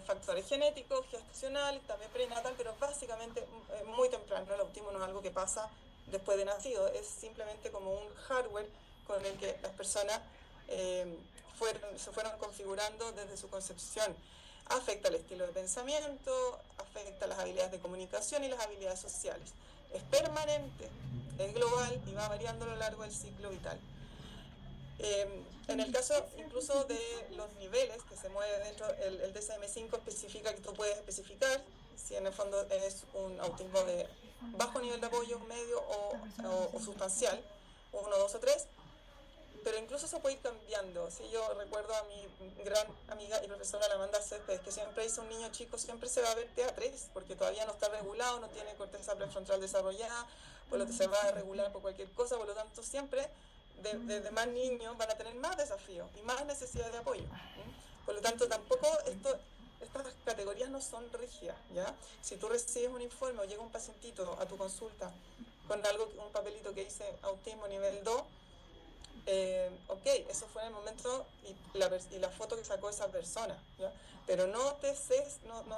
factores genéticos, gestacional, también prenatal, pero básicamente muy temprano. El autismo no es algo que pasa después de nacido, es simplemente como un hardware con el que las personas se fueron configurando desde su concepción. Afecta el estilo de pensamiento, afecta las habilidades de comunicación y las habilidades sociales. Es permanente, es global y va variando a lo largo del ciclo vital. En el caso incluso de los niveles que se mueve dentro, el DSM-5 especifica que tú puedes especificar si en el fondo es un autismo de bajo nivel de apoyo, medio o sustancial, 1, 2 o 3, pero incluso se puede ir cambiando. ¿Sí? Yo recuerdo a mi gran amiga y profesora Amanda Céspedes, que siempre dice un niño chico siempre se va a ver TEA3, porque todavía no está regulado, no tiene corteza prefrontal desarrollada, por lo que se va a regular por cualquier cosa, por lo tanto siempre desde más niños van a tener más desafíos y más necesidad de apoyo. Por lo tanto, tampoco estas categorías no son rígidas, ¿ya? Si tú recibes un informe o llega un pacientito a tu consulta con un papelito que dice autismo nivel 2, ok, eso fue en el momento y la foto que sacó esa persona, ¿ya? Pero no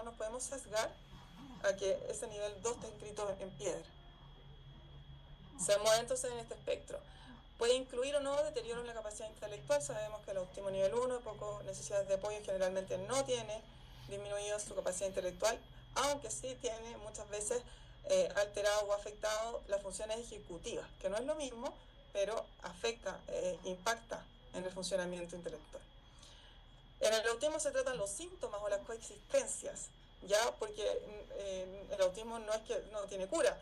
nos podemos sesgar a que ese nivel 2 está escrito en piedra. Se mueve entonces en este espectro. Puede incluir o no deterioro en la capacidad intelectual. Sabemos que el autismo nivel 1, poco necesidades de apoyo, generalmente no tiene disminuido su capacidad intelectual, aunque sí tiene muchas veces alterado o afectado las funciones ejecutivas, que no es lo mismo, pero afecta, impacta en el funcionamiento intelectual. En el autismo se tratan los síntomas o las coexistencias, ya, porque el autismo no es que no tiene cura,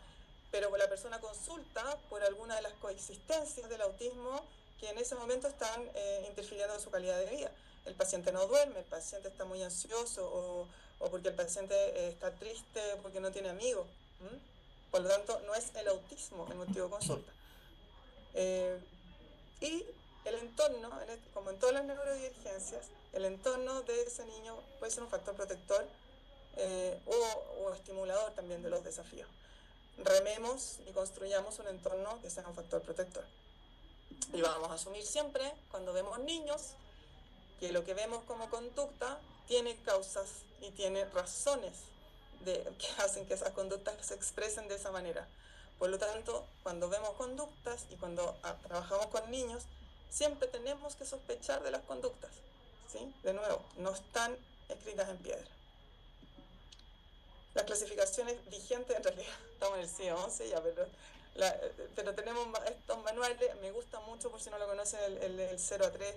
pero la persona consulta por alguna de las coexistencias del autismo que en ese momento están interfiriendo en su calidad de vida. El paciente no duerme, el paciente está muy ansioso o porque el paciente está triste porque no tiene amigos. Por lo tanto, no es el autismo el motivo de consulta. Y el entorno, como en todas las neurodivergencias, el entorno de ese niño puede ser un factor protector o estimulador también de los desafíos. Rememos y construyamos un entorno que sea un factor protector. Y vamos a asumir siempre, cuando vemos niños, que lo que vemos como conducta tiene causas y tiene razones que hacen que esas conductas se expresen de esa manera. Por lo tanto, cuando vemos conductas y cuando trabajamos con niños, siempre tenemos que sospechar de las conductas, ¿sí? De nuevo, no están escritas en piedra. Las clasificaciones vigentes, en realidad, estamos en el CIE 11 ya, pero tenemos estos manuales. Me gusta mucho, por si no lo conocen, el 0 a 3,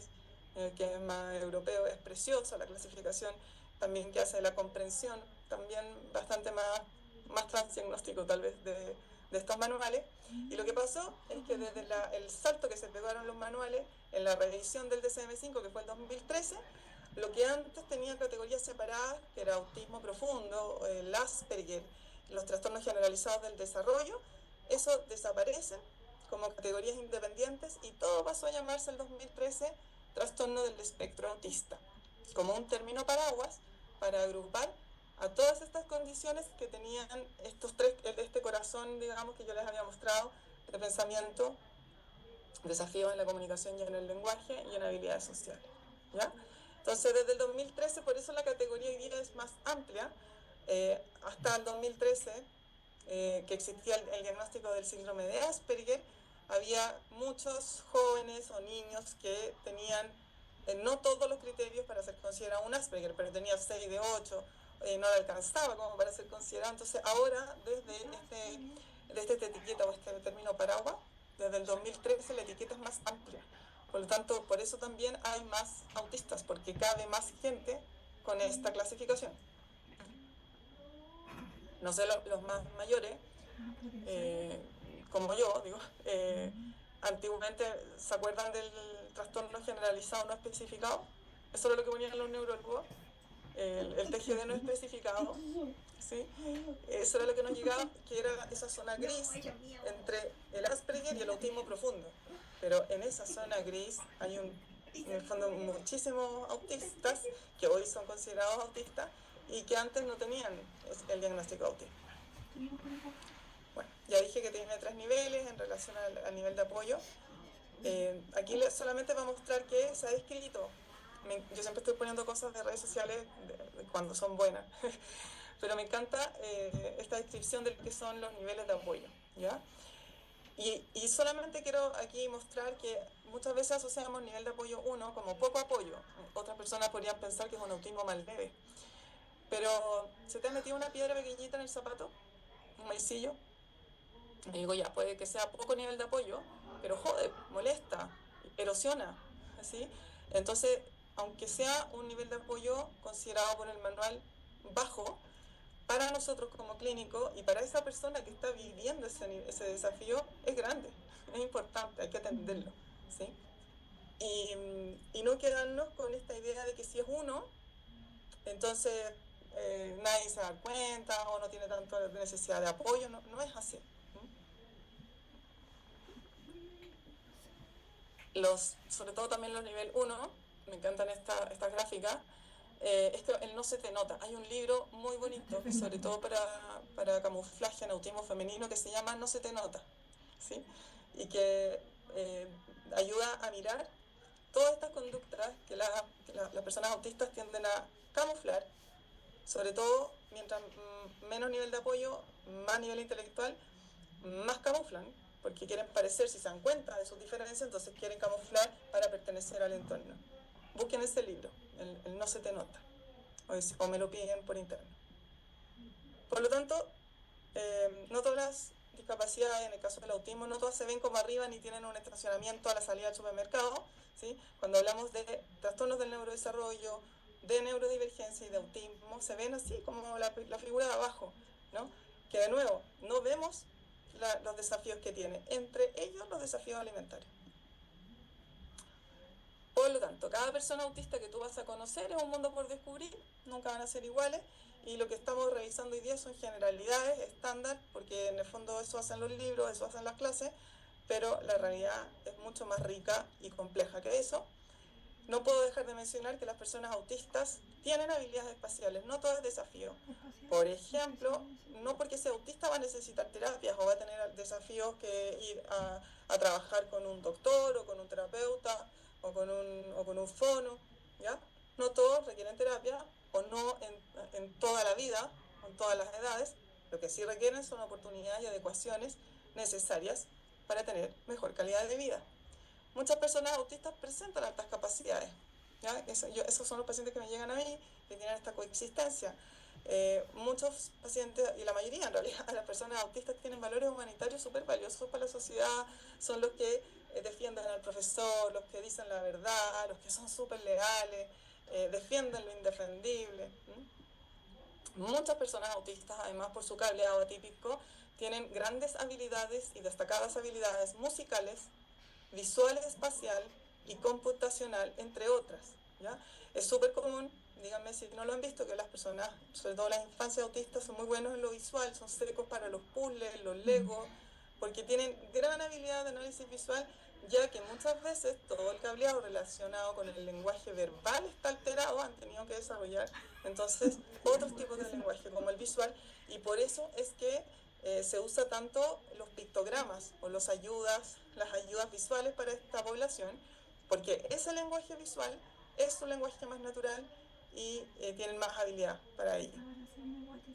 que es más europeo, es precioso. La clasificación también que hace la comprensión, también bastante más transdiagnóstico tal vez de estos manuales. Y lo que pasó es que desde el salto que se pegaron los manuales en la revisión del DSM-5, que fue el 2013, lo que antes tenía categorías separadas, que era autismo profundo, el Asperger, los trastornos generalizados del desarrollo, eso desaparece como categorías independientes y todo pasó a llamarse el 2013 trastorno del espectro autista, como un término paraguas para agrupar a todas estas condiciones que tenían este corazón, digamos, que yo les había mostrado, de pensamiento, desafíos en la comunicación y en el lenguaje y en habilidades sociales, ¿ya? Entonces, desde el 2013, por eso la categoría hoy día es más amplia. Hasta el 2013, que existía el diagnóstico del síndrome de Asperger, había muchos jóvenes o niños que tenían no todos los criterios para ser considerado un Asperger, pero tenía 6 de 8, no le alcanzaba como para ser considerado. Entonces, ahora, desde esta etiqueta o este término paraguas, desde el 2013 la etiqueta es más amplia. Por lo tanto, por eso también hay más autistas, porque cabe más gente con esta clasificación. No sé, los más mayores, como yo, digo, antiguamente, ¿se acuerdan del trastorno generalizado no especificado? Eso era lo que ponían los neurólogos, el TGD no especificado, ¿sí? Eso era lo que nos llegaba, que era esa zona gris entre el Asperger y el autismo profundo. Pero en esa zona gris hay en el fondo muchísimos autistas que hoy son considerados autistas y que antes no tenían el diagnóstico de autismo. Bueno, ya dije que tiene 3 niveles en relación al nivel de apoyo. Aquí solamente para mostrar que se ha descrito. Yo siempre estoy poniendo cosas de redes sociales cuando son buenas, pero me encanta esta descripción de lo que son los niveles de apoyo, ¿ya? Y solamente quiero aquí mostrar que muchas veces asociamos nivel de apoyo 1 como poco apoyo. Otras personas podrían pensar que es un autismo más leve. Pero ¿se te ha metido una piedra pequeñita en el zapato? ¿Un maicillo? Y digo, ya, puede que sea poco nivel de apoyo, pero jode, molesta, erosiona, ¿sí? Entonces, aunque sea un nivel de apoyo considerado por el manual bajo, para nosotros como clínico y para esa persona que está viviendo ese desafío es grande, es importante, hay que atenderlo, ¿sí? Y no quedarnos con esta idea de que si es uno, entonces nadie se da cuenta o no tiene tanta necesidad de apoyo, no es así. Sobre todo también los nivel 1, me encantan estas gráficas, es que el no se te nota. Hay un libro muy bonito, sobre todo para camuflaje en autismo femenino, que se llama No se te nota, ¿sí? Y que ayuda a mirar todas estas conductas que las personas autistas tienden a camuflar, sobre todo mientras menos nivel de apoyo, más nivel intelectual, más camuflan, porque quieren parecer, si se dan cuenta de sus diferencias, entonces quieren camuflar para pertenecer al entorno. Busquen ese libro, el No se te nota, o me lo piden por interno. Por lo tanto, no todas las discapacidades, en el caso del autismo, no todas se ven como arriba ni tienen un estacionamiento a la salida del supermercado, ¿sí? Cuando hablamos de trastornos del neurodesarrollo, de neurodivergencia y de autismo, se ven así como la figura de abajo, ¿no? Que de nuevo, no vemos los desafíos que tiene, entre ellos los desafíos alimentarios. Por lo tanto, cada persona autista que tú vas a conocer es un mundo por descubrir, nunca van a ser iguales, y lo que estamos revisando hoy día son generalidades, estándar, porque en el fondo eso hacen los libros, eso hacen las clases, pero la realidad es mucho más rica y compleja que eso. No puedo dejar de mencionar que las personas autistas tienen habilidades espaciales, no todo es desafío. Por ejemplo, no porque sea autista va a necesitar terapias o va a tener desafíos que ir a trabajar con un doctor o con un terapeuta o con un fono, ¿ya? No todos requieren terapia o no en toda la vida, o en todas las edades. Lo que sí requieren son oportunidades y adecuaciones necesarias para tener mejor calidad de vida. Muchas personas autistas presentan altas capacidades, ¿ya? Esos son los pacientes que me llegan a mí, que tienen esta coexistencia. Muchos pacientes, y la mayoría en realidad, de las personas autistas tienen valores humanitarios súper valiosos para la sociedad, son los que defienden al profesor, los que dicen la verdad, los que son súper leales, defienden lo indefendible. Muchas personas autistas, además por su cableado atípico, tienen grandes habilidades y destacadas habilidades musicales, visual, espacial y computacional, entre otras, ¿ya? Es súper común, díganme si no lo han visto, que las personas, sobre todo las infancias autistas, son muy buenos en lo visual, son secos para los puzzles, los legos, porque tienen gran habilidad de análisis visual, ya que muchas veces todo el cableado relacionado con el lenguaje verbal está alterado, han tenido que desarrollar entonces otros tipos de lenguaje como el visual, y por eso es que se usa tanto los pictogramas o las ayudas visuales para esta población, porque ese lenguaje visual es su lenguaje más natural y tienen más habilidad para ello.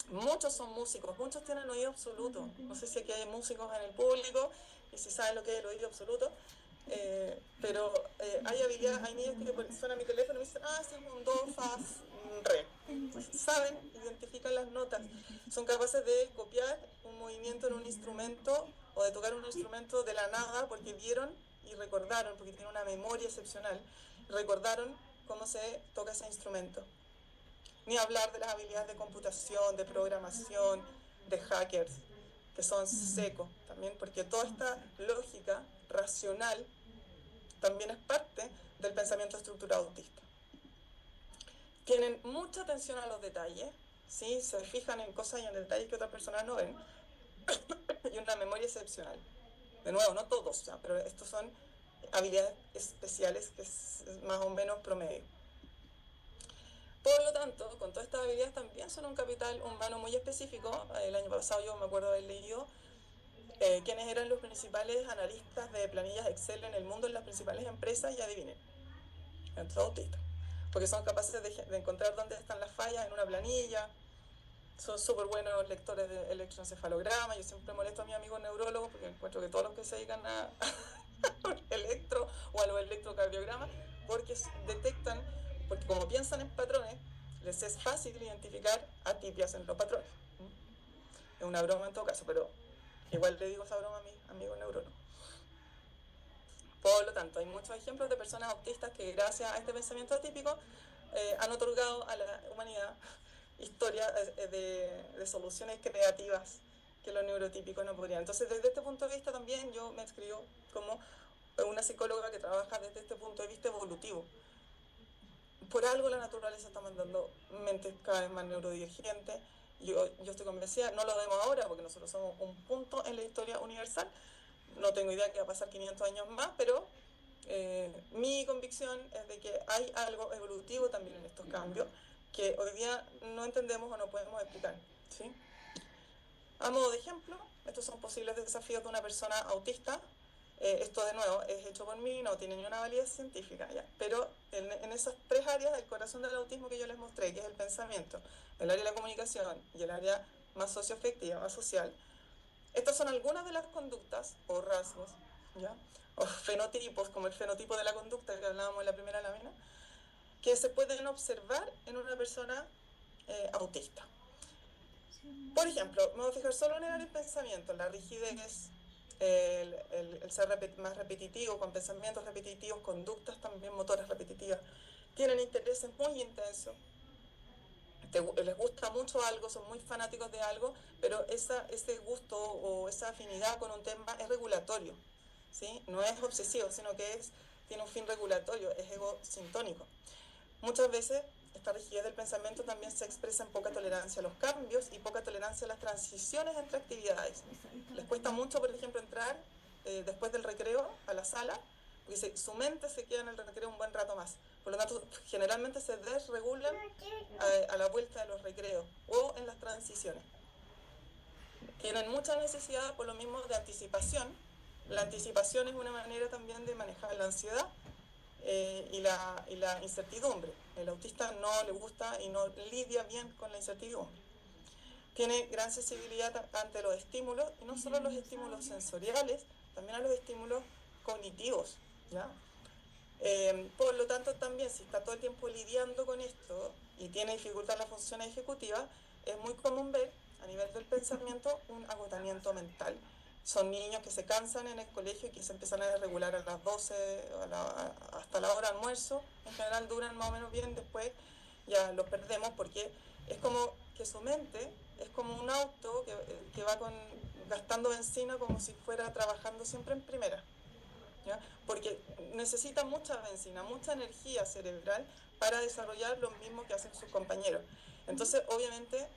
Muchos son músicos, muchos tienen oído absoluto. No sé si aquí hay músicos en el público y si saben lo que es el oído absoluto, pero hay habilidad, hay niños que suenan mi teléfono y me dicen, sí, un do, fa, re. Saben, identifican las notas, son capaces de copiar un movimiento en un instrumento o de tocar un instrumento de la nada porque vieron y recordaron, porque tienen una memoria excepcional, recordaron cómo se toca ese instrumento. Ni hablar de las habilidades de computación, de programación, de hackers, que son secos también, porque toda esta lógica racional también es parte del pensamiento estructurado autista. Tienen mucha atención a los detalles, ¿sí? Se fijan en cosas y en detalles que otras personas no ven, y una memoria excepcional. De nuevo, no todos, ¿ya? Pero estos son habilidades especiales que es más o menos promedio. Por lo tanto, con todas estas habilidades también son un capital humano muy específico. El año pasado yo me acuerdo haber leído quiénes eran los principales analistas de planillas Excel en el mundo en las principales empresas, y adivinen, entre autistas, porque son capaces de encontrar dónde están las fallas en una planilla, son súper buenos lectores de electroencefalograma. Yo siempre molesto a mis amigos neurólogos porque encuentro que todos los que se dedican a electro o a los electrocardiogramas, porque detectan, porque como piensan en patrones, les es fácil identificar atipias en los patrones. Es una broma en todo caso, pero igual le digo esa broma a mis amigos neurólogos. Por lo tanto, hay muchos ejemplos de personas autistas que gracias a este pensamiento atípico han otorgado a la humanidad historias de soluciones creativas que los neurotípicos no podrían. Entonces, desde este punto de vista también yo me inscribo como una psicóloga que trabaja desde este punto de vista evolutivo. Por algo la naturaleza está mandando mentes cada vez más neurodivergentes. Yo estoy convencida, no lo vemos ahora porque nosotros somos un punto en la historia universal. No tengo idea que va a pasar 500 años más, pero mi convicción es de que hay algo evolutivo también en estos cambios que hoy día no entendemos o no podemos explicar, ¿sí? A modo de ejemplo, estos son posibles desafíos de una persona autista. Esto de nuevo es hecho por mí, no tiene ni una validez científica, ¿ya? Pero en esas tres áreas del corazón del autismo que yo les mostré, que es el pensamiento, el área de la comunicación y el área más socioafectiva, más social, estas son algunas de las conductas o rasgos, ¿ya? O fenotipos, como el fenotipo de la conducta que hablábamos en la primera lámina, que se pueden observar en una persona autista. Por ejemplo, me voy a fijar solo en el área del pensamiento, la rigidez, el ser más repetitivo, con pensamientos repetitivos, conductas también motoras repetitivas. Tienen intereses muy intensos, les gusta mucho algo, son muy fanáticos de algo, pero ese gusto o esa afinidad con un tema es regulatorio, ¿sí? No es obsesivo, sino que es tiene un fin regulatorio, es egosintónico. Muchas veces esta rigidez del pensamiento también se expresa en poca tolerancia a los cambios y poca tolerancia a las transiciones entre actividades. Les cuesta mucho, por ejemplo, entrar después del recreo a la sala, porque su mente se queda en el recreo un buen rato más. Por lo tanto, generalmente se desregulan a la vuelta de los recreos o en las transiciones. Tienen mucha necesidad, por lo mismo, de anticipación. La anticipación es una manera también de manejar la ansiedad y la incertidumbre. El autista no le gusta y no lidia bien con la incertidumbre. Tiene gran sensibilidad ante los estímulos, y no solo los estímulos sensoriales, también a los estímulos cognitivos, ¿ya? Por lo tanto, también si está todo el tiempo lidiando con esto y tiene dificultad en la función ejecutiva, es muy común ver a nivel del pensamiento un agotamiento mental. Son niños que se cansan en el colegio y que se empiezan a desregular a las 12 hasta la hora de almuerzo. En general duran más o menos bien, después ya los perdemos porque es como que su mente es como un auto que va gastando benzina como si fuera trabajando siempre en primera, ¿ya? Porque necesita mucha benzina, mucha energía cerebral para desarrollar lo mismo que hacen sus compañeros. Entonces, obviamente,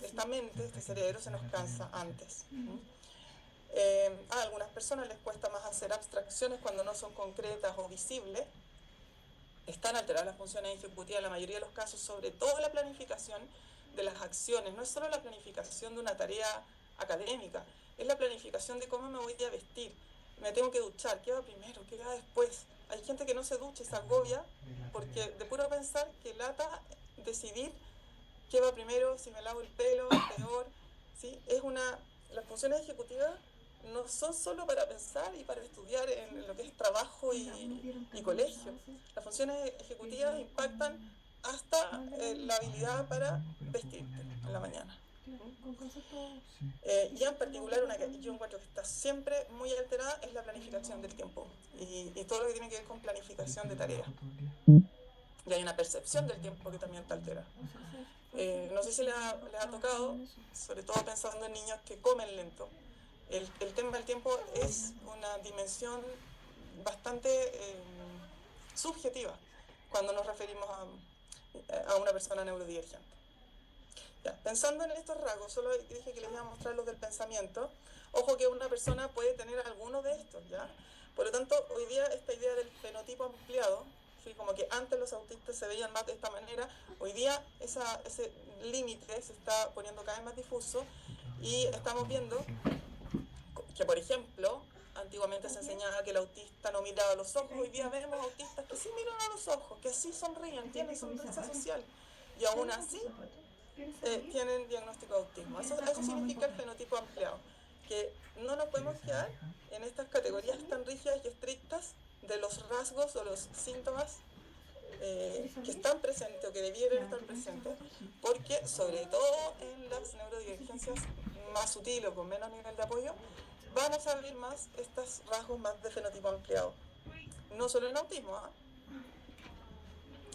esta mente, este cerebro se nos cansa antes. A algunas personas les cuesta más hacer abstracciones cuando no son concretas o visibles. Están alteradas las funciones ejecutivas en la mayoría de los casos, sobre todo la planificación de las acciones. No es solo la planificación de una tarea académica, es la planificación de cómo me voy a vestir. Me tengo que duchar, ¿qué va primero? ¿Qué va después? Hay gente que no se ducha y se agobia porque de puro pensar que lata decidir qué va primero, si me lavo el pelo, peor, ¿sí? Las funciones ejecutivas no son solo para pensar y para estudiar en lo que es trabajo y colegio. Las funciones ejecutivas impactan hasta la habilidad para vestirte en la mañana. Y en particular, una que yo encuentro que está siempre muy alterada es la planificación del tiempo y todo lo que tiene que ver con planificación de tareas. Y hay una percepción del tiempo que también está alterada. No sé si les ha tocado, sobre todo pensando en niños que comen lento. El tema del tiempo es una dimensión bastante subjetiva cuando nos referimos a una persona neurodivergente. Ya, pensando en estos rasgos, solo dije que les iba a mostrar los del pensamiento. Ojo que una persona puede tener alguno de estos, ¿ya? Por lo tanto, hoy día esta idea del fenotipo ampliado, ¿sí? Como que antes los autistas se veían más de esta manera, hoy día ese límite se está poniendo cada vez más difuso y estamos viendo que, por ejemplo, antiguamente se enseñaba que el autista no miraba a los ojos, hoy día vemos autistas que sí miran a los ojos, que sí sonríen, tienen sonrisa social y aún así tienen diagnóstico de autismo. Eso significa el fenotipo ampliado, que no nos podemos quedar en estas categorías tan rígidas y estrictas de los rasgos o los síntomas que están presentes o que debieran estar presentes, porque sobre todo en las neurodivergencias más sutiles o con menos nivel de apoyo, vamos a ver más estos rasgos más de fenotipo ampliado, no solo en autismo, ¿eh?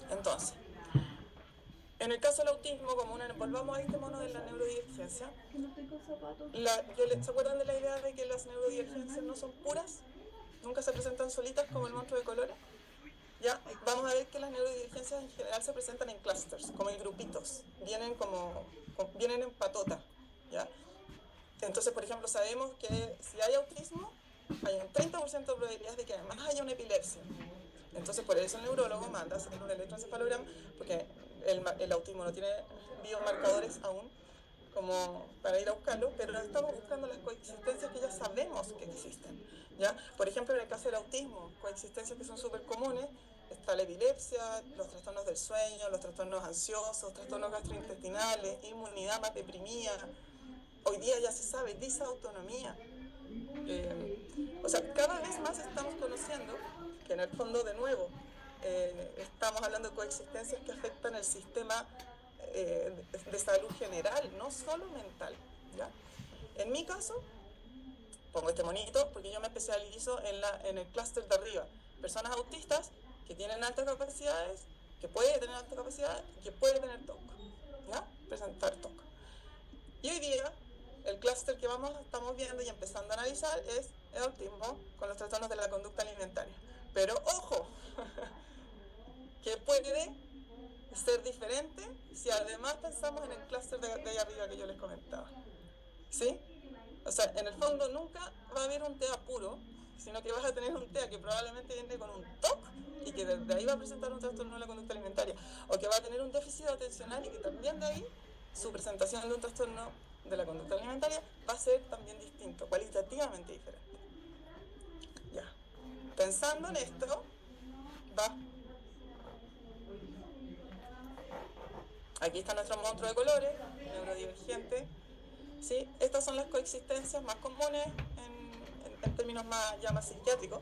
Entonces, en el caso del autismo, como volvamos a este mono de la neurodivergencia, ¿se acuerdan de la idea de que las neurodivergencias no son puras? Nunca se presentan solitas como el monstruo de colores. Ya, vamos a ver que las neurodivergencias en general se presentan en clusters, como en grupitos, vienen en patota, ¿ya? Entonces, por ejemplo, sabemos que si hay autismo, hay un 30% de probabilidades de que además haya una epilepsia. Entonces, por eso el neurólogo manda a hacer un electroencefalograma, porque el autismo no tiene biomarcadores aún como para ir a buscarlo, pero estamos buscando las coexistencias que ya sabemos que existen, ¿ya? Por ejemplo, en el caso del autismo, coexistencias que son súper comunes, está la epilepsia, los trastornos del sueño, los trastornos ansiosos, trastornos gastrointestinales, inmunidad más deprimida. Hoy día ya se sabe, disautonomía. O sea, cada vez más estamos conociendo que en el fondo, de nuevo, estamos hablando de coexistencias que afectan el sistema de salud general, no solo mental, ¿ya? En mi caso, pongo este monito porque yo me especializo en el clúster de arriba, personas autistas que tienen altas capacidades, que pueden tener alta capacidad, que pueden tener TOC, ¿ya? Presentar TOC. Y hoy día, el clúster que estamos viendo y empezando a analizar es el autismo con los trastornos de la conducta alimentaria. Pero ojo, ser diferente si además pensamos en el clúster de ahí arriba que yo les comentaba. ¿Sí? O sea, en el fondo nunca va a haber un TEA puro, sino que vas a tener un TEA que probablemente viene con un TOC y que desde ahí va a presentar un trastorno de la conducta alimentaria, o que va a tener un déficit atencional y que también de ahí su presentación de un trastorno de la conducta alimentaria va a ser también distinto, cualitativamente diferente. Ya. Pensando en esto, va. Aquí está nuestro monstruo de colores, neurodivergente. ¿Sí? Estas son las coexistencias más comunes en términos más psiquiátricos,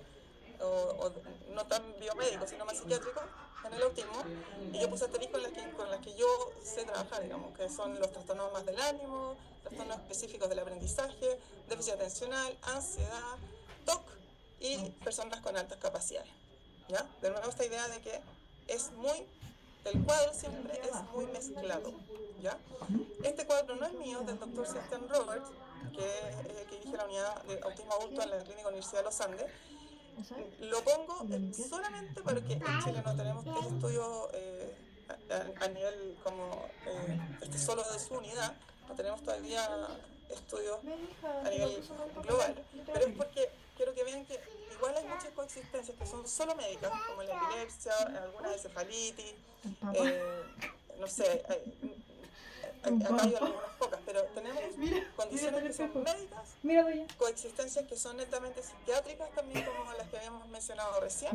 o no tan biomédicos, sino más psiquiátricos en el autismo. Y yo puse asterisco con las que yo sé trabajar, digamos, que son los trastornos más del ánimo, trastornos específicos del aprendizaje, déficit atencional, ansiedad, TOC y personas con altas capacidades. ¿Ya? De nuevo esta idea de que el cuadro siempre es muy mezclado. ¿Ya? Este cuadro no es mío, es del doctor Sebastian Roberts, que dirige la unidad de autismo adulto en la Clínica Universidad de los Andes. Lo pongo solamente porque en Chile no tenemos este estudio a nivel como solo de su unidad, no tenemos todavía estudios a nivel global, pero es porque quiero que vean que igual hay muchas coexistencias que son solo médicas, como la epilepsia, algunas encefalitis, no sé, acá hay algunas pocas, pero tenemos condiciones que son médicas, coexistencias que son netamente psiquiátricas también, como las que habíamos mencionado recién.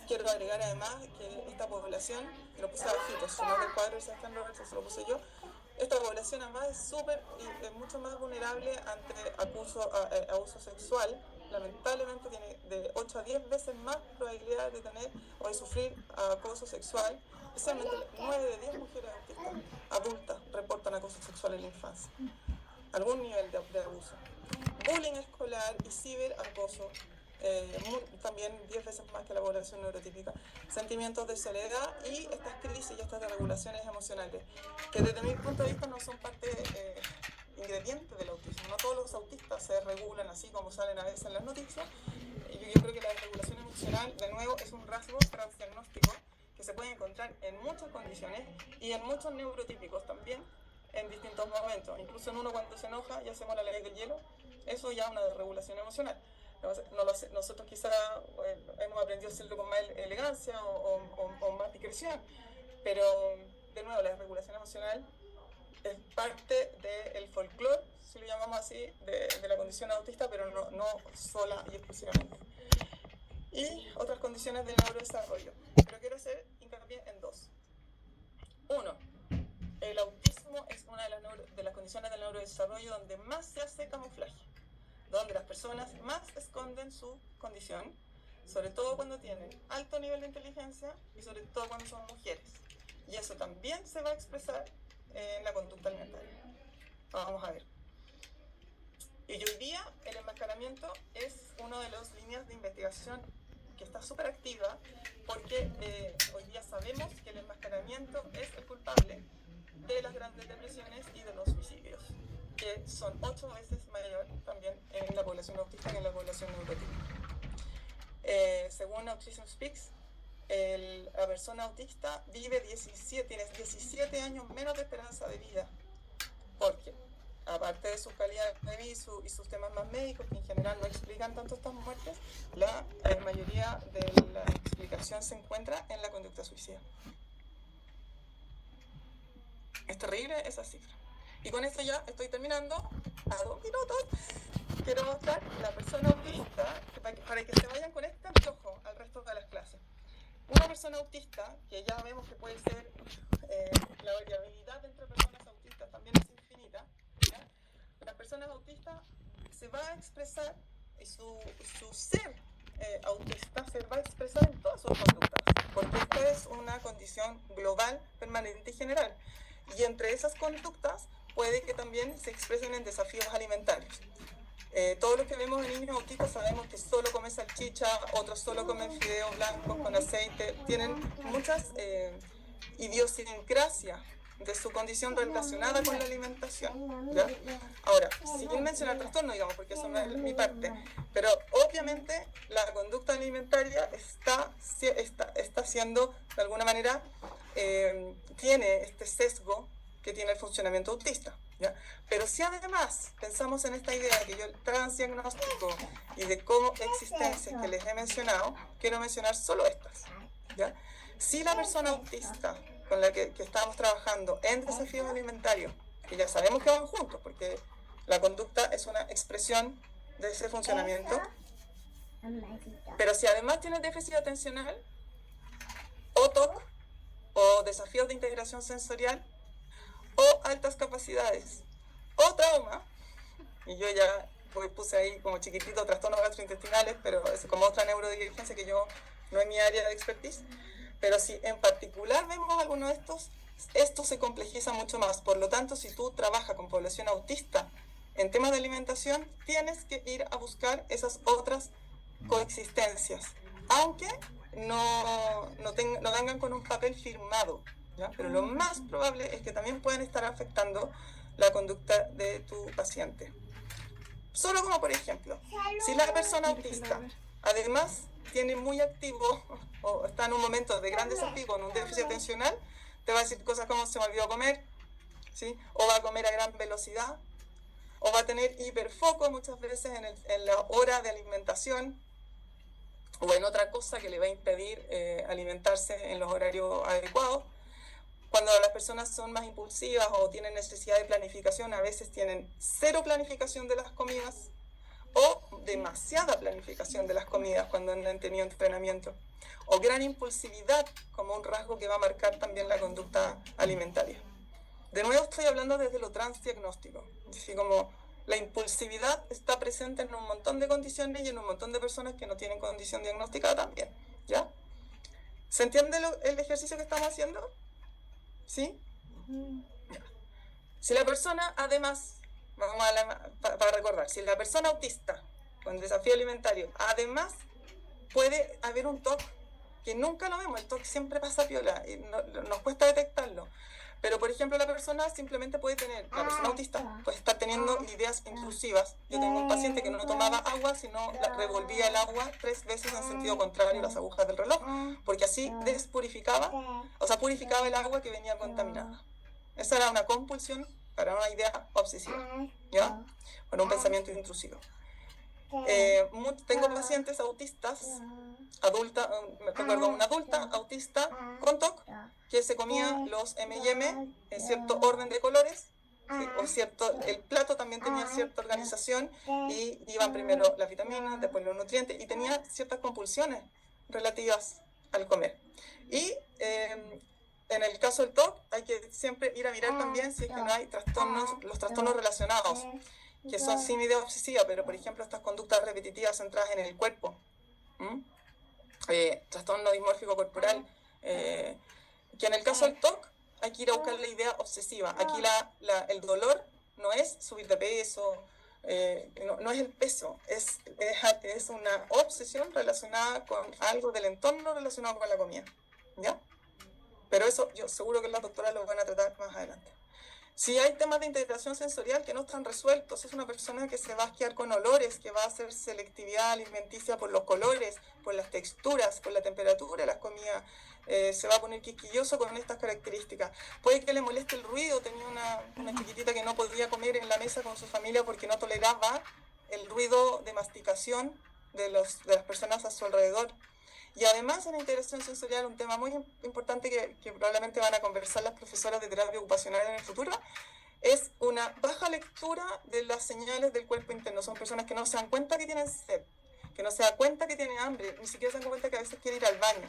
Quiero agregar además que esta población, que lo puse abajito, su nombre del cuadro de Sebastian Roberts, eso lo puse yo, esta población además es mucho más vulnerable ante abuso sexual. Lamentablemente tiene de 8 a 10 veces más probabilidad de tener o de sufrir acoso sexual. Especialmente 9 de 10 mujeres autistas adultas reportan acoso sexual en la infancia. Algún nivel de abuso. Bullying escolar y ciberacoso, también 10 veces más que la población neurotípica. Sentimientos de soledad y estas crisis y estas desregulaciones emocionales, que desde mi punto de vista no son parte ingrediente del autismo. No todos los autistas se regulan así como salen a veces en las noticias. Yo creo que la desregulación emocional, de nuevo, es un rasgo transdiagnóstico que se puede encontrar en muchas condiciones y en muchos neurotípicos también en distintos momentos. Incluso en uno cuando se enoja y hacemos la ley del hielo, eso ya es una desregulación emocional. Nosotros quizá hemos aprendido a hacerlo con más elegancia o más discreción, pero de nuevo la desregulación emocional es parte del folclore, si lo llamamos así, de la condición autista, pero no sola y exclusivamente. Y otras condiciones del neurodesarrollo. Pero quiero hacer hincapié en dos. Uno, el autismo es una de las condiciones del neurodesarrollo donde más se hace camuflaje, donde las personas más esconden su condición, sobre todo cuando tienen alto nivel de inteligencia y sobre todo cuando son mujeres. Y eso también se va a expresar en la conducta alimentaria. Vamos a ver. Y hoy día el enmascaramiento es una de las líneas de investigación que está súper activa, porque hoy día sabemos que el enmascaramiento es el culpable de las grandes depresiones y de los suicidios, que son 8 veces mayor también en la población autista que en la población neurotípica. Según Autism Speaks, la persona autista tiene 17 años menos de esperanza de vida, porque aparte de su calidad de vida y sus temas más médicos, que en general no explican tanto estas muertes, la mayoría de la explicación se encuentra en la conducta suicida. Es terrible esa cifra. Y con esto ya estoy terminando, a 2 minutos. Quiero mostrar la persona autista, para que se vayan con este antojo al resto de las clases. Una persona autista, que ya vemos que puede ser, la variabilidad entre personas autistas también es infinita, ¿ya? Las personas autistas se va a expresar, y su ser autista se va a expresar en todas sus conductas, porque esta es una condición global, permanente y general. Y entre esas conductas puede que también se expresen en desafíos alimentarios. Todos los que vemos en niños autistas sabemos que solo comen salchicha, otros solo comen fideos blancos con aceite, tienen muchas idiosincrasias de su condición relacionada con la alimentación, ¿ya? Ahora, sin mencionar trastorno, digamos, porque eso no es mi parte, pero obviamente la conducta alimentaria está siendo, de alguna manera, tiene este sesgo que tiene el funcionamiento autista, ¿ya? Pero si además pensamos en esta idea que yo el transdiagnóstico y de cómo existencias que les he mencionado, quiero mencionar solo estas, ¿ya? Si la persona autista con la que estamos trabajando en desafíos alimentarios, que ya sabemos que van juntos, porque la conducta es una expresión de ese funcionamiento, pero si además tiene déficit atencional, o TOC, o desafíos de integración sensorial, o altas capacidades, o trauma, y yo ya puse ahí como chiquitito trastornos gastrointestinales, pero es como otra neurodivergencia que yo no es mi área de expertise, pero si en particular vemos alguno de estos, esto se complejiza mucho más. Por lo tanto, si tú trabajas con población autista en temas de alimentación, tienes que ir a buscar esas otras coexistencias, aunque no vengan con un papel firmado, ¿ya? Pero lo más probable es que también puedan estar afectando la conducta de tu paciente. Solo como por ejemplo, si la persona autista además tiene muy activo o está en un momento de gran desafío con un déficit atencional, te va a decir cosas como se me olvidó comer, ¿sí? O va a comer a gran velocidad, o va a tener hiperfoco muchas veces en la hora de alimentación o en otra cosa que le va a impedir alimentarse en los horarios adecuados. Cuando las personas son más impulsivas o tienen necesidad de planificación, a veces tienen cero planificación de las comidas o demasiada planificación de las comidas cuando han tenido entrenamiento, o gran impulsividad como un rasgo que va a marcar también la conducta alimentaria. De nuevo estoy hablando desde lo transdiagnóstico, así como la impulsividad está presente en un montón de condiciones y en un montón de personas que no tienen condición diagnosticada también, ¿ya? ¿Se entiende el ejercicio que estamos haciendo? ¿Sí? Si la persona además, vamos para recordar, si la persona autista con desafío alimentario, además puede haber un TOC que nunca lo vemos, el TOC siempre pasa piola y nos cuesta detectarlo. Pero, por ejemplo, la persona simplemente puede tener, la persona autista puede estar teniendo ideas intrusivas. Yo tengo un paciente que no tomaba agua, sino revolvía el agua 3 veces en sentido contrario a las agujas del reloj, porque así purificaba el agua que venía contaminada. Esa era una compulsión para una idea obsesiva, ¿ya? Para un pensamiento intrusivo. Tengo pacientes autistas, me recuerdo una adulta autista con TOC que se comía los M&M en cierto orden de colores, ¿sí? El plato también tenía cierta organización y iban primero las vitaminas, después los nutrientes y tenía ciertas compulsiones relativas al comer. Y en el caso del TOC hay que siempre ir a mirar también si es que no hay los trastornos relacionados, que son sin idea obsesiva, pero por ejemplo estas conductas repetitivas centradas en el cuerpo, trastorno dismórfico corporal, que en el caso del TOC hay que ir a buscar la idea obsesiva. Aquí el dolor no es subir de peso, no es el peso, es una obsesión relacionada con algo del entorno relacionado con la comida, ¿ya? Pero eso yo seguro que las doctoras lo van a tratar más adelante. Si hay temas de integración sensorial que no están resueltos, es una persona que se va a asquear con olores, que va a hacer selectividad alimenticia por los colores, por las texturas, por la temperatura de las comidas, se va a poner quisquilloso con estas características. Puede que le moleste el ruido, tenía una chiquitita que no podía comer en la mesa con su familia porque no toleraba el ruido de masticación de las personas a su alrededor. Y además en la integración sensorial, un tema muy importante que probablemente van a conversar las profesoras de terapia ocupacional en el futuro, es una baja lectura de las señales del cuerpo interno. Son personas que no se dan cuenta que tienen sed, que no se dan cuenta que tienen hambre, ni siquiera se dan cuenta que a veces quiere ir al baño,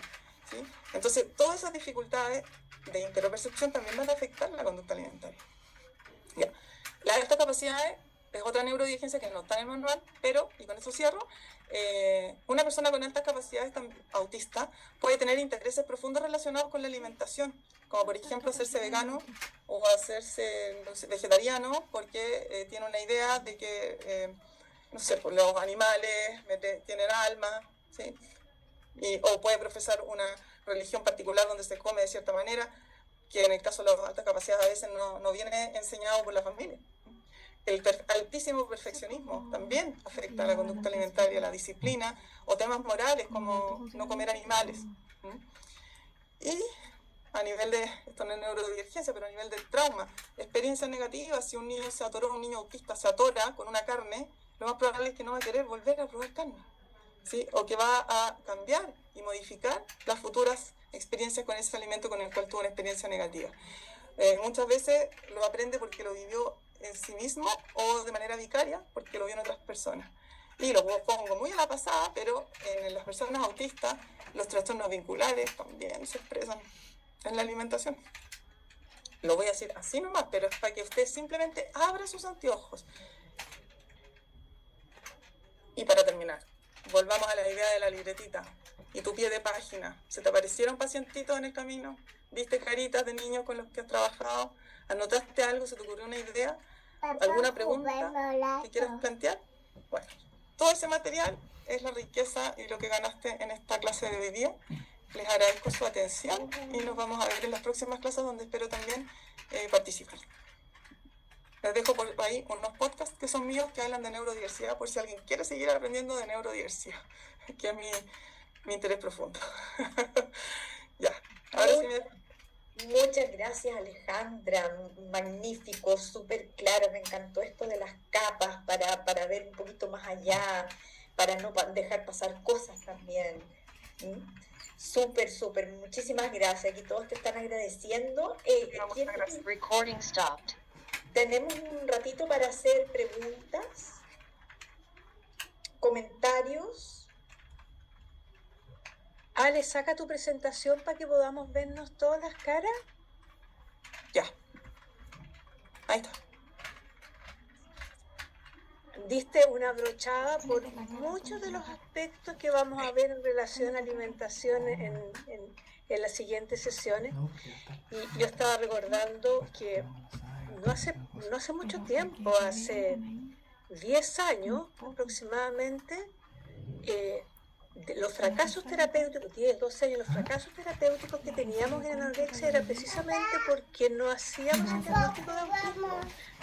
¿sí? Entonces, todas esas dificultades de interopercepción también van a afectar la conducta alimentaria. Ya. Las altas capacidades es otra neurodivergencia que no está en el manual, pero, y con eso cierro, una persona con altas capacidades autista puede tener intereses profundos relacionados con la alimentación, como por ejemplo hacerse vegano o hacerse vegetariano, porque tiene una idea de que, pues los animales tienen alma, ¿sí? O puede profesar una religión particular donde se come de cierta manera. que en el caso de las altas capacidades a veces no viene enseñado por la familia. El altísimo perfeccionismo también afecta a la conducta alimentaria, la disciplina o temas morales como no comer animales. Y a nivel de, esto no es neurodivergencia, pero a nivel del trauma, experiencias negativas, si un niño se atoró, un niño autista se atora con una carne, lo más probable es que no va a querer volver a probar carne, ¿sí? O que va a cambiar y modificar las futuras experiencias con ese alimento con el cual tuvo una experiencia negativa. Muchas veces lo aprende porque lo vivió en sí mismo o de manera vicaria porque lo vio en otras personas. Y lo pongo muy a la pasada, pero en las personas autistas los trastornos vinculares también se expresan en la alimentación. Lo voy a decir así nomás, pero es para que usted simplemente abra sus anteojos. Y para terminar, volvamos a la idea de la libretita y tu pie de página. ¿Se te aparecieron pacientitos en el camino? ¿Viste caritas de niños con los que has trabajado? ¿Anotaste algo? ¿Se te ocurrió una idea? ¿Alguna pregunta que quieras plantear? Bueno, todo ese material es la riqueza y lo que ganaste en esta clase de hoy día. Les agradezco su atención y nos vamos a ver en las próximas clases donde espero también participar. Les dejo por ahí unos podcasts que son míos que hablan de neurodiversidad por si alguien quiere seguir aprendiendo de neurodiversidad, que es mi interés profundo. Ya, ahora sí me... Muchas gracias, Alejandra, magnífico, súper claro, me encantó esto de las capas para ver un poquito más allá, para no dejar pasar cosas también. Súper, muchísimas gracias, aquí todos te están agradeciendo. Recording stopped. Tenemos un ratito para hacer preguntas, comentarios. Ale, saca tu presentación para que podamos vernos todas las caras. Ya. Ahí está. Diste una brochada por muchos de los aspectos que vamos a ver en relación a alimentación en las siguientes sesiones. Y yo estaba recordando que no hace mucho tiempo, hace 10 años aproximadamente, los fracasos terapéuticos, 10, 12 años, los fracasos terapéuticos que teníamos en anorexia era precisamente porque no hacíamos el diagnóstico de autismo,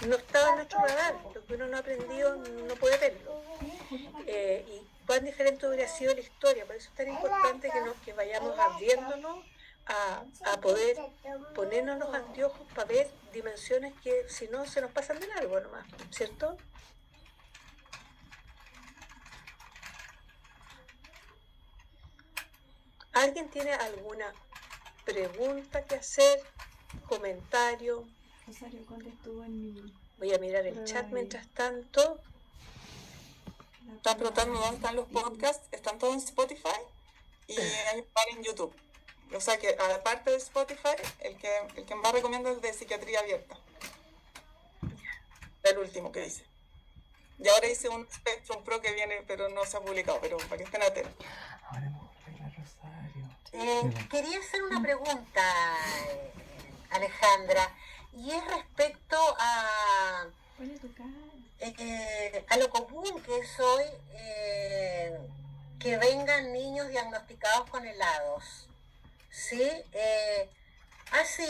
no estaba en nuestro radar, lo que uno no ha aprendido no puede verlo. Y cuán diferente hubiera sido la historia, por eso es tan importante que vayamos abriéndonos a poder ponernos los anteojos para ver dimensiones que si no se nos pasan de largo nomás, ¿cierto? ¿Alguien tiene alguna pregunta que hacer? ¿Comentario? Rosario contestó en mi... Voy a mirar el chat mientras tanto. Están preguntando dónde están los podcasts. Están todos en Spotify y hay un par en YouTube. O sea que aparte de Spotify, el que más recomiendo es de Psiquiatría Abierta. El último que hice. Y ahora hice un Spectrum Pro que viene, pero no se ha publicado, pero para que estén atentos. Quería hacer una pregunta, Alejandra, y es respecto a lo común que es hoy que vengan niños diagnosticados con helados, ¿sí? Así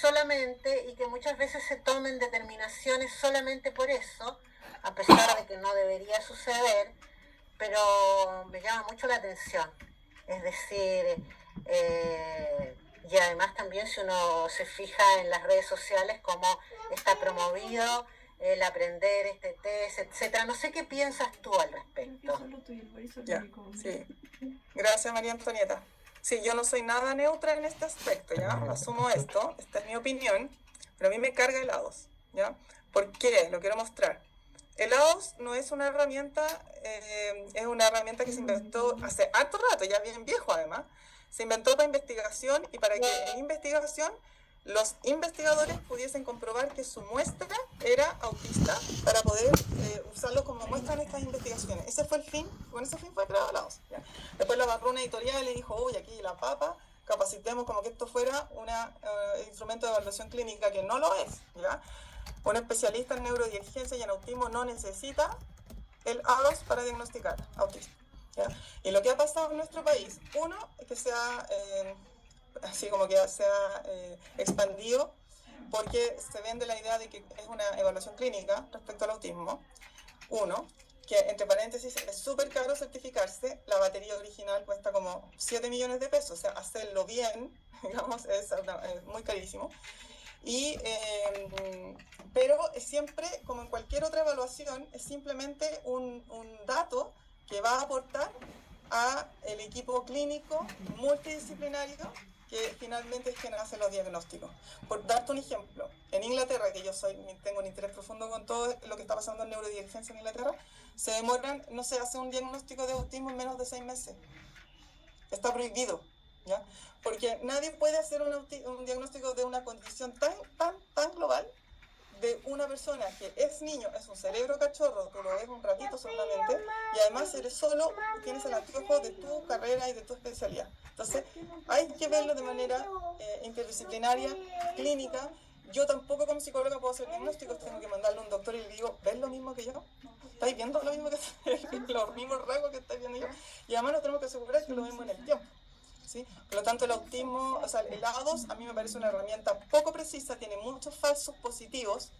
solamente, y que muchas veces se tomen determinaciones solamente por eso, a pesar de que no debería suceder, pero me llama mucho la atención. Es decir, y además también si uno se fija en las redes sociales cómo está promovido el aprender este test, etcétera. No sé qué piensas tú al respecto. Ya, sí. Gracias, María Antonieta. Sí, yo no soy nada neutra en este aspecto, ¿ya? Asumo esto, esta es mi opinión, pero a mí me carga helados, ¿ya? ¿Por qué? Lo quiero mostrar. Helados no es una herramienta, es una herramienta que se inventó hace harto rato, ya bien viejo además. Se inventó para investigación y para que en investigación los investigadores pudiesen comprobar que su muestra era autista para poder usarlo como muestra en estas investigaciones. Ese fue el fin, con ese fin fue creado helados. ¿Ya? Después lo agarró una editorial y dijo, uy, aquí la papa, capacitemos como que esto fuera un instrumento de evaluación clínica, que no lo es, ¿ya? Un especialista en neurodivergencia y en autismo no necesita el ADOS para diagnosticar autismo, ¿ya? Y lo que ha pasado en nuestro país, uno, es que se ha así como que se ha expandido, porque se vende la idea de que es una evaluación clínica respecto al autismo. Uno, que entre paréntesis es súper caro certificarse, la batería original cuesta como 7 millones de pesos, o sea, hacerlo bien, digamos, es muy carísimo. Pero siempre, como en cualquier otra evaluación, es simplemente un dato que va a aportar a el equipo clínico multidisciplinario que finalmente es quien hace los diagnósticos. Por darte un ejemplo, en Inglaterra, que yo tengo un interés profundo con todo lo que está pasando en neurodivergencia en Inglaterra, no se hace un diagnóstico de autismo en menos de 6 meses. Está prohibido, ¿ya? Porque nadie puede hacer un diagnóstico de una condición tan global de una persona que es niño, es un cerebro cachorro, tú lo ves un ratito solamente, y además eres solo, tienes el anteojo de tu carrera y de tu especialidad. Entonces, hay que verlo de manera interdisciplinaria, clínica. Yo tampoco como psicóloga puedo hacer diagnósticos, tengo que mandarle a un doctor y le digo, ¿ves lo mismo que yo? ¿Estáis viendo lo mismo que los mismos rasgos que estáis viendo yo? Y además nos tenemos que asegurar que lo mismo en el tiempo. ¿Sí? Por lo tanto, el autismo, o sea, el A2 a mí me parece una herramienta poco precisa, tiene muchos falsos positivos,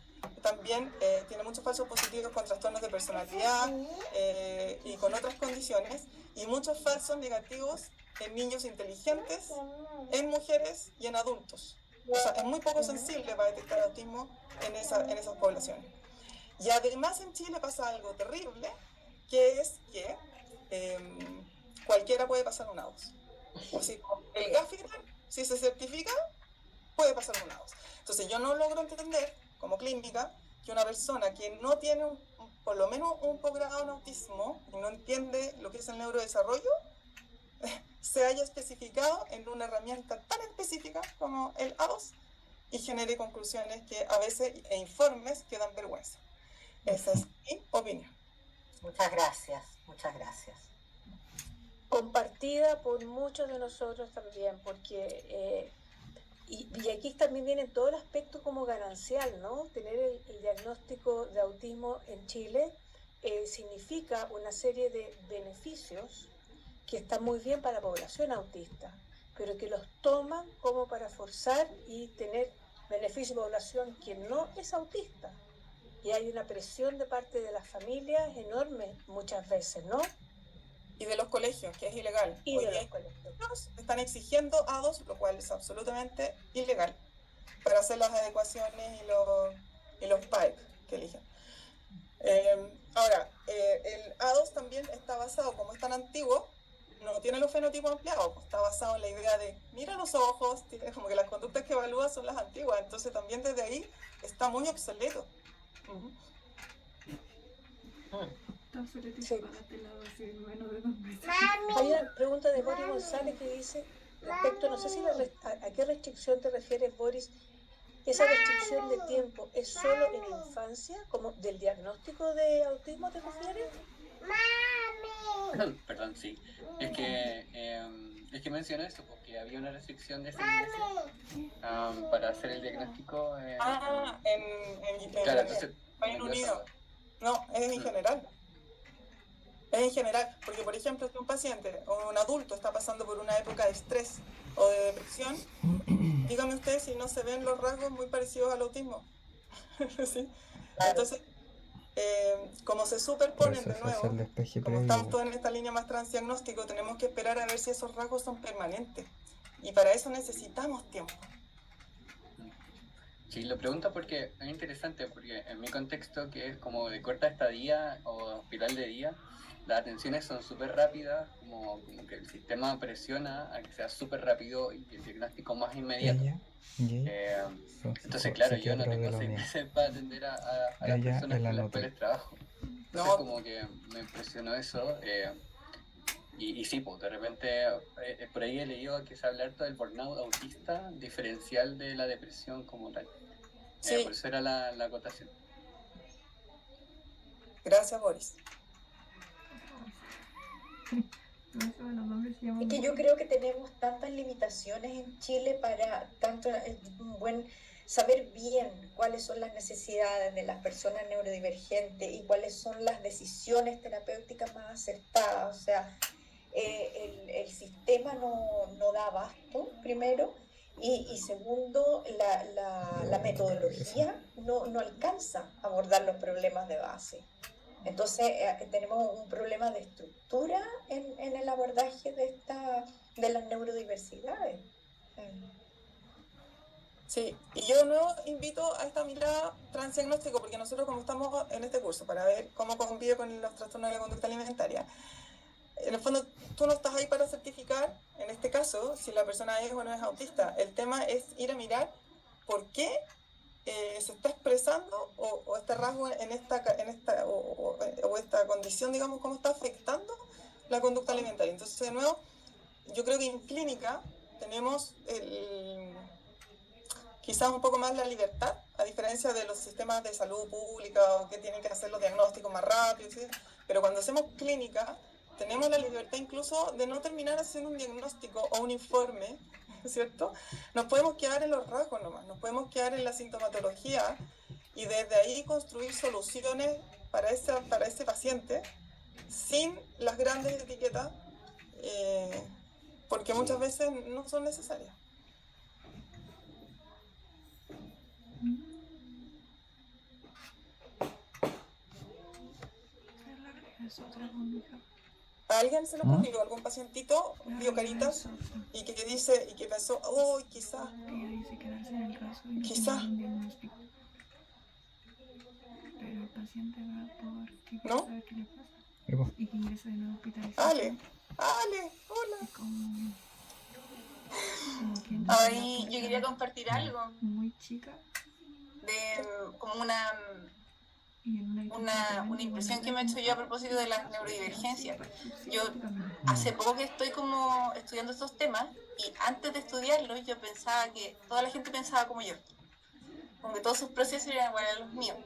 también tiene muchos falsos positivos con trastornos de personalidad y con otras condiciones, y muchos falsos negativos en niños inteligentes, en mujeres y en adultos. O sea, es muy poco sensible para detectar autismo en esas poblaciones. Y además en Chile pasa algo terrible, que es que cualquiera puede pasar un A2. Así como el Gaffiter, si se certifica, puede pasar un A2. Entonces yo no logro entender, como clínica, que una persona que no tiene por lo menos un posgrado en autismo y no entiende lo que es el neurodesarrollo, se haya especificado en una herramienta tan específica como el A2 y genere conclusiones que a veces, e informes que dan vergüenza. Esa es mi opinión. Muchas gracias, muchas gracias. Compartida por muchos de nosotros también, porque y aquí también viene todo el aspecto como ganancial, ¿no? Tener el diagnóstico de autismo en Chile significa una serie de beneficios que están muy bien para la población autista, pero que los toman como para forzar y tener beneficio de población que no es autista. Y hay una presión de parte de las familias enorme muchas veces, ¿no? Y de los colegios, que es ilegal. Y Hoy de día los colegios. están exigiendo A2, lo cual es absolutamente ilegal, para hacer las adecuaciones y los PAEC que eligen. Ahora, el A2 también está basado, como es tan antiguo, no tiene los fenotipos ampliados, pues está basado en la idea de, mira los ojos, como que las conductas que evalúa son las antiguas, entonces también desde ahí está muy obsoleto. Está obsoletísimo para este lado, así en menos de 2 meses. Hay una pregunta de Boris González que dice, respecto, no sé si a qué restricción te refieres, Boris, ¿esa restricción de tiempo es solo en la infancia, como del diagnóstico de autismo te refieres? Perdón, sí. Es que mencioné eso, porque había una restricción de 6 meses para hacer el diagnóstico. Claro, entonces, Reino Unido. No, es en general. Es en general, porque por ejemplo, si un paciente o un adulto está pasando por una época de estrés o de depresión, dígame usted si no se ven los rasgos muy parecidos al autismo. ¿Sí? Entonces, como se superponen de nuevo, como estamos todos en esta línea más transdiagnóstico, tenemos que esperar a ver si esos rasgos son permanentes. Y para eso necesitamos tiempo. Sí, lo pregunto porque es interesante, porque en mi contexto, que es como de corta estadía o hospital de día, las atenciones son súper rápidas, como que el sistema presiona a que sea súper rápido y el diagnóstico más inmediato. Entonces, claro, yo no tengo 6 meses para atender a las personas con las cuales trabajo. Entonces, como que me impresionó eso. Y sí, pues de repente por ahí he leído que se habla harto del burnout autista diferencial de la depresión como tal. Sí. Por eso era la acotación. Gracias, Boris. Es que yo creo que tenemos tantas limitaciones en Chile para tanto saber bien cuáles son las necesidades de las personas neurodivergentes y cuáles son las decisiones terapéuticas más acertadas. O sea, el sistema no da abasto, primero, y segundo, la metodología no alcanza a abordar los problemas de base. Entonces tenemos un problema de estructura en el abordaje de las neurodiversidades. Sí, y yo de nuevo invito a esta mirada transdiagnóstico, porque nosotros como estamos en este curso para ver cómo convive con los trastornos de la conducta alimentaria, en el fondo tú no estás ahí para certificar, en este caso, si la persona es o no es autista. El tema es ir a mirar por qué se está expresando o este rasgo o esta condición, digamos, cómo está afectando la conducta alimentaria. Entonces, de nuevo, yo creo que en clínica tenemos quizás un poco más la libertad, a diferencia de los sistemas de salud pública o que tienen que hacer los diagnósticos más rápidos, ¿sí? Pero cuando hacemos clínica, tenemos la libertad incluso de no terminar haciendo un diagnóstico o un informe, ¿cierto? Nos podemos quedar en los rasgos nomás, nos podemos quedar en la sintomatología y desde ahí construir soluciones para ese paciente sin las grandes etiquetas, porque muchas veces no son necesarias. ¿A alguien se le ocurrió algún pacientito vio caritas y que dice y que pensó, oh, quizás pero el paciente va porque ¿no? sabe qué le pasa y que ingresa de nuevo hospitalización? Ale, hola. Ay, yo quería compartir algo Muy chica. de como una impresión que me he hecho yo a propósito de las neurodivergencias. Yo hace poco que estoy como estudiando estos temas y antes de estudiarlos yo pensaba que toda la gente pensaba como yo, como que todos sus procesos eran iguales a los míos.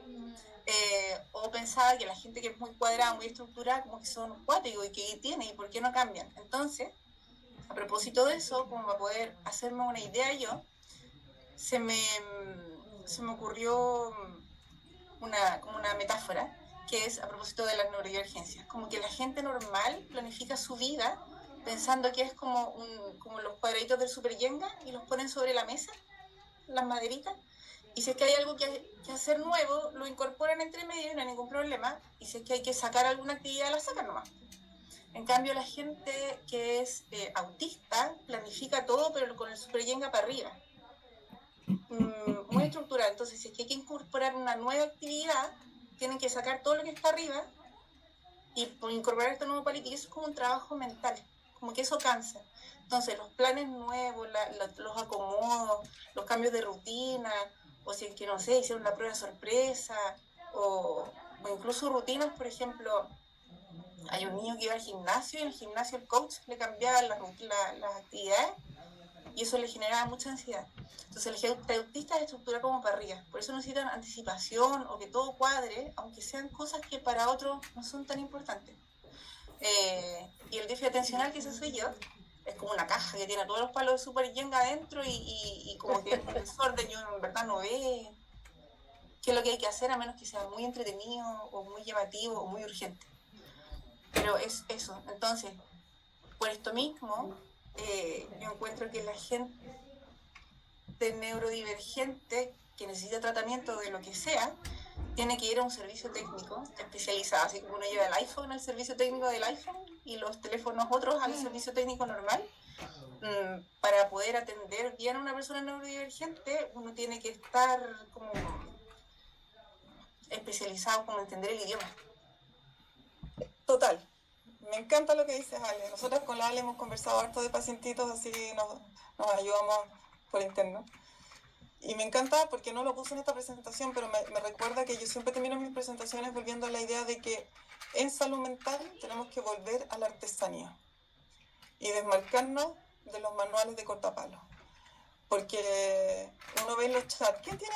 O pensaba que la gente que es muy cuadrada, muy estructurada, como que son cuáticos y que tienen y por qué no cambian. Entonces, a propósito de eso, como para poder hacerme una idea yo, se me ocurrió como una metáfora, que es a propósito de las neurodivergencias. Como que la gente normal planifica su vida pensando que es como los cuadraditos del Super Jenga y los ponen sobre la mesa, las maderitas, y si es que hay algo que hacer nuevo, lo incorporan entre medio y no hay ningún problema, y si es que hay que sacar alguna actividad, la sacan nomás. En cambio, la gente que es autista planifica todo, pero con el Super Jenga para arriba. Muy estructurada. Entonces, si es que hay que incorporar una nueva actividad, tienen que sacar todo lo que está arriba y incorporar este nuevo palito, y eso es como un trabajo mental, como que eso cansa. Entonces, los planes nuevos, los acomodos, los cambios de rutina, o si es que, no sé, hicieron la prueba sorpresa, o incluso rutinas, por ejemplo, hay un niño que iba al gimnasio y en el gimnasio el coach le cambiaba las actividades y eso le generaba mucha ansiedad. Entonces el autista es estructura como para arriba, por eso necesitan anticipación o que todo cuadre, aunque sean cosas que para otros no son tan importantes. Y el déficit atencional, que ese soy yo, es como una caja que tiene todos los palos de Super Jenga adentro y como que es un desorden, yo en verdad no ve qué es lo que hay que hacer, a menos que sea muy entretenido o muy llamativo o muy urgente. Pero es eso. Entonces, por esto mismo, yo encuentro que la gente neurodivergente que necesita tratamiento de lo que sea, tiene que ir a un servicio técnico especializado, así como uno lleva el iPhone al servicio técnico del iPhone y los teléfonos otros al servicio técnico normal. Para poder atender bien a una persona neurodivergente, uno tiene que estar como especializado, como entender el idioma. Total. Me encanta lo que dices, Ale. Nosotras con la Ale hemos conversado harto de pacientitos, así nos ayudamos por interno. Y me encanta porque no lo puse en esta presentación, pero me recuerda que yo siempre termino mis presentaciones volviendo a la idea de que en salud mental tenemos que volver a la artesanía y desmarcarnos de los manuales de cortapalo. Porque uno ve en los chats, ¿quién tiene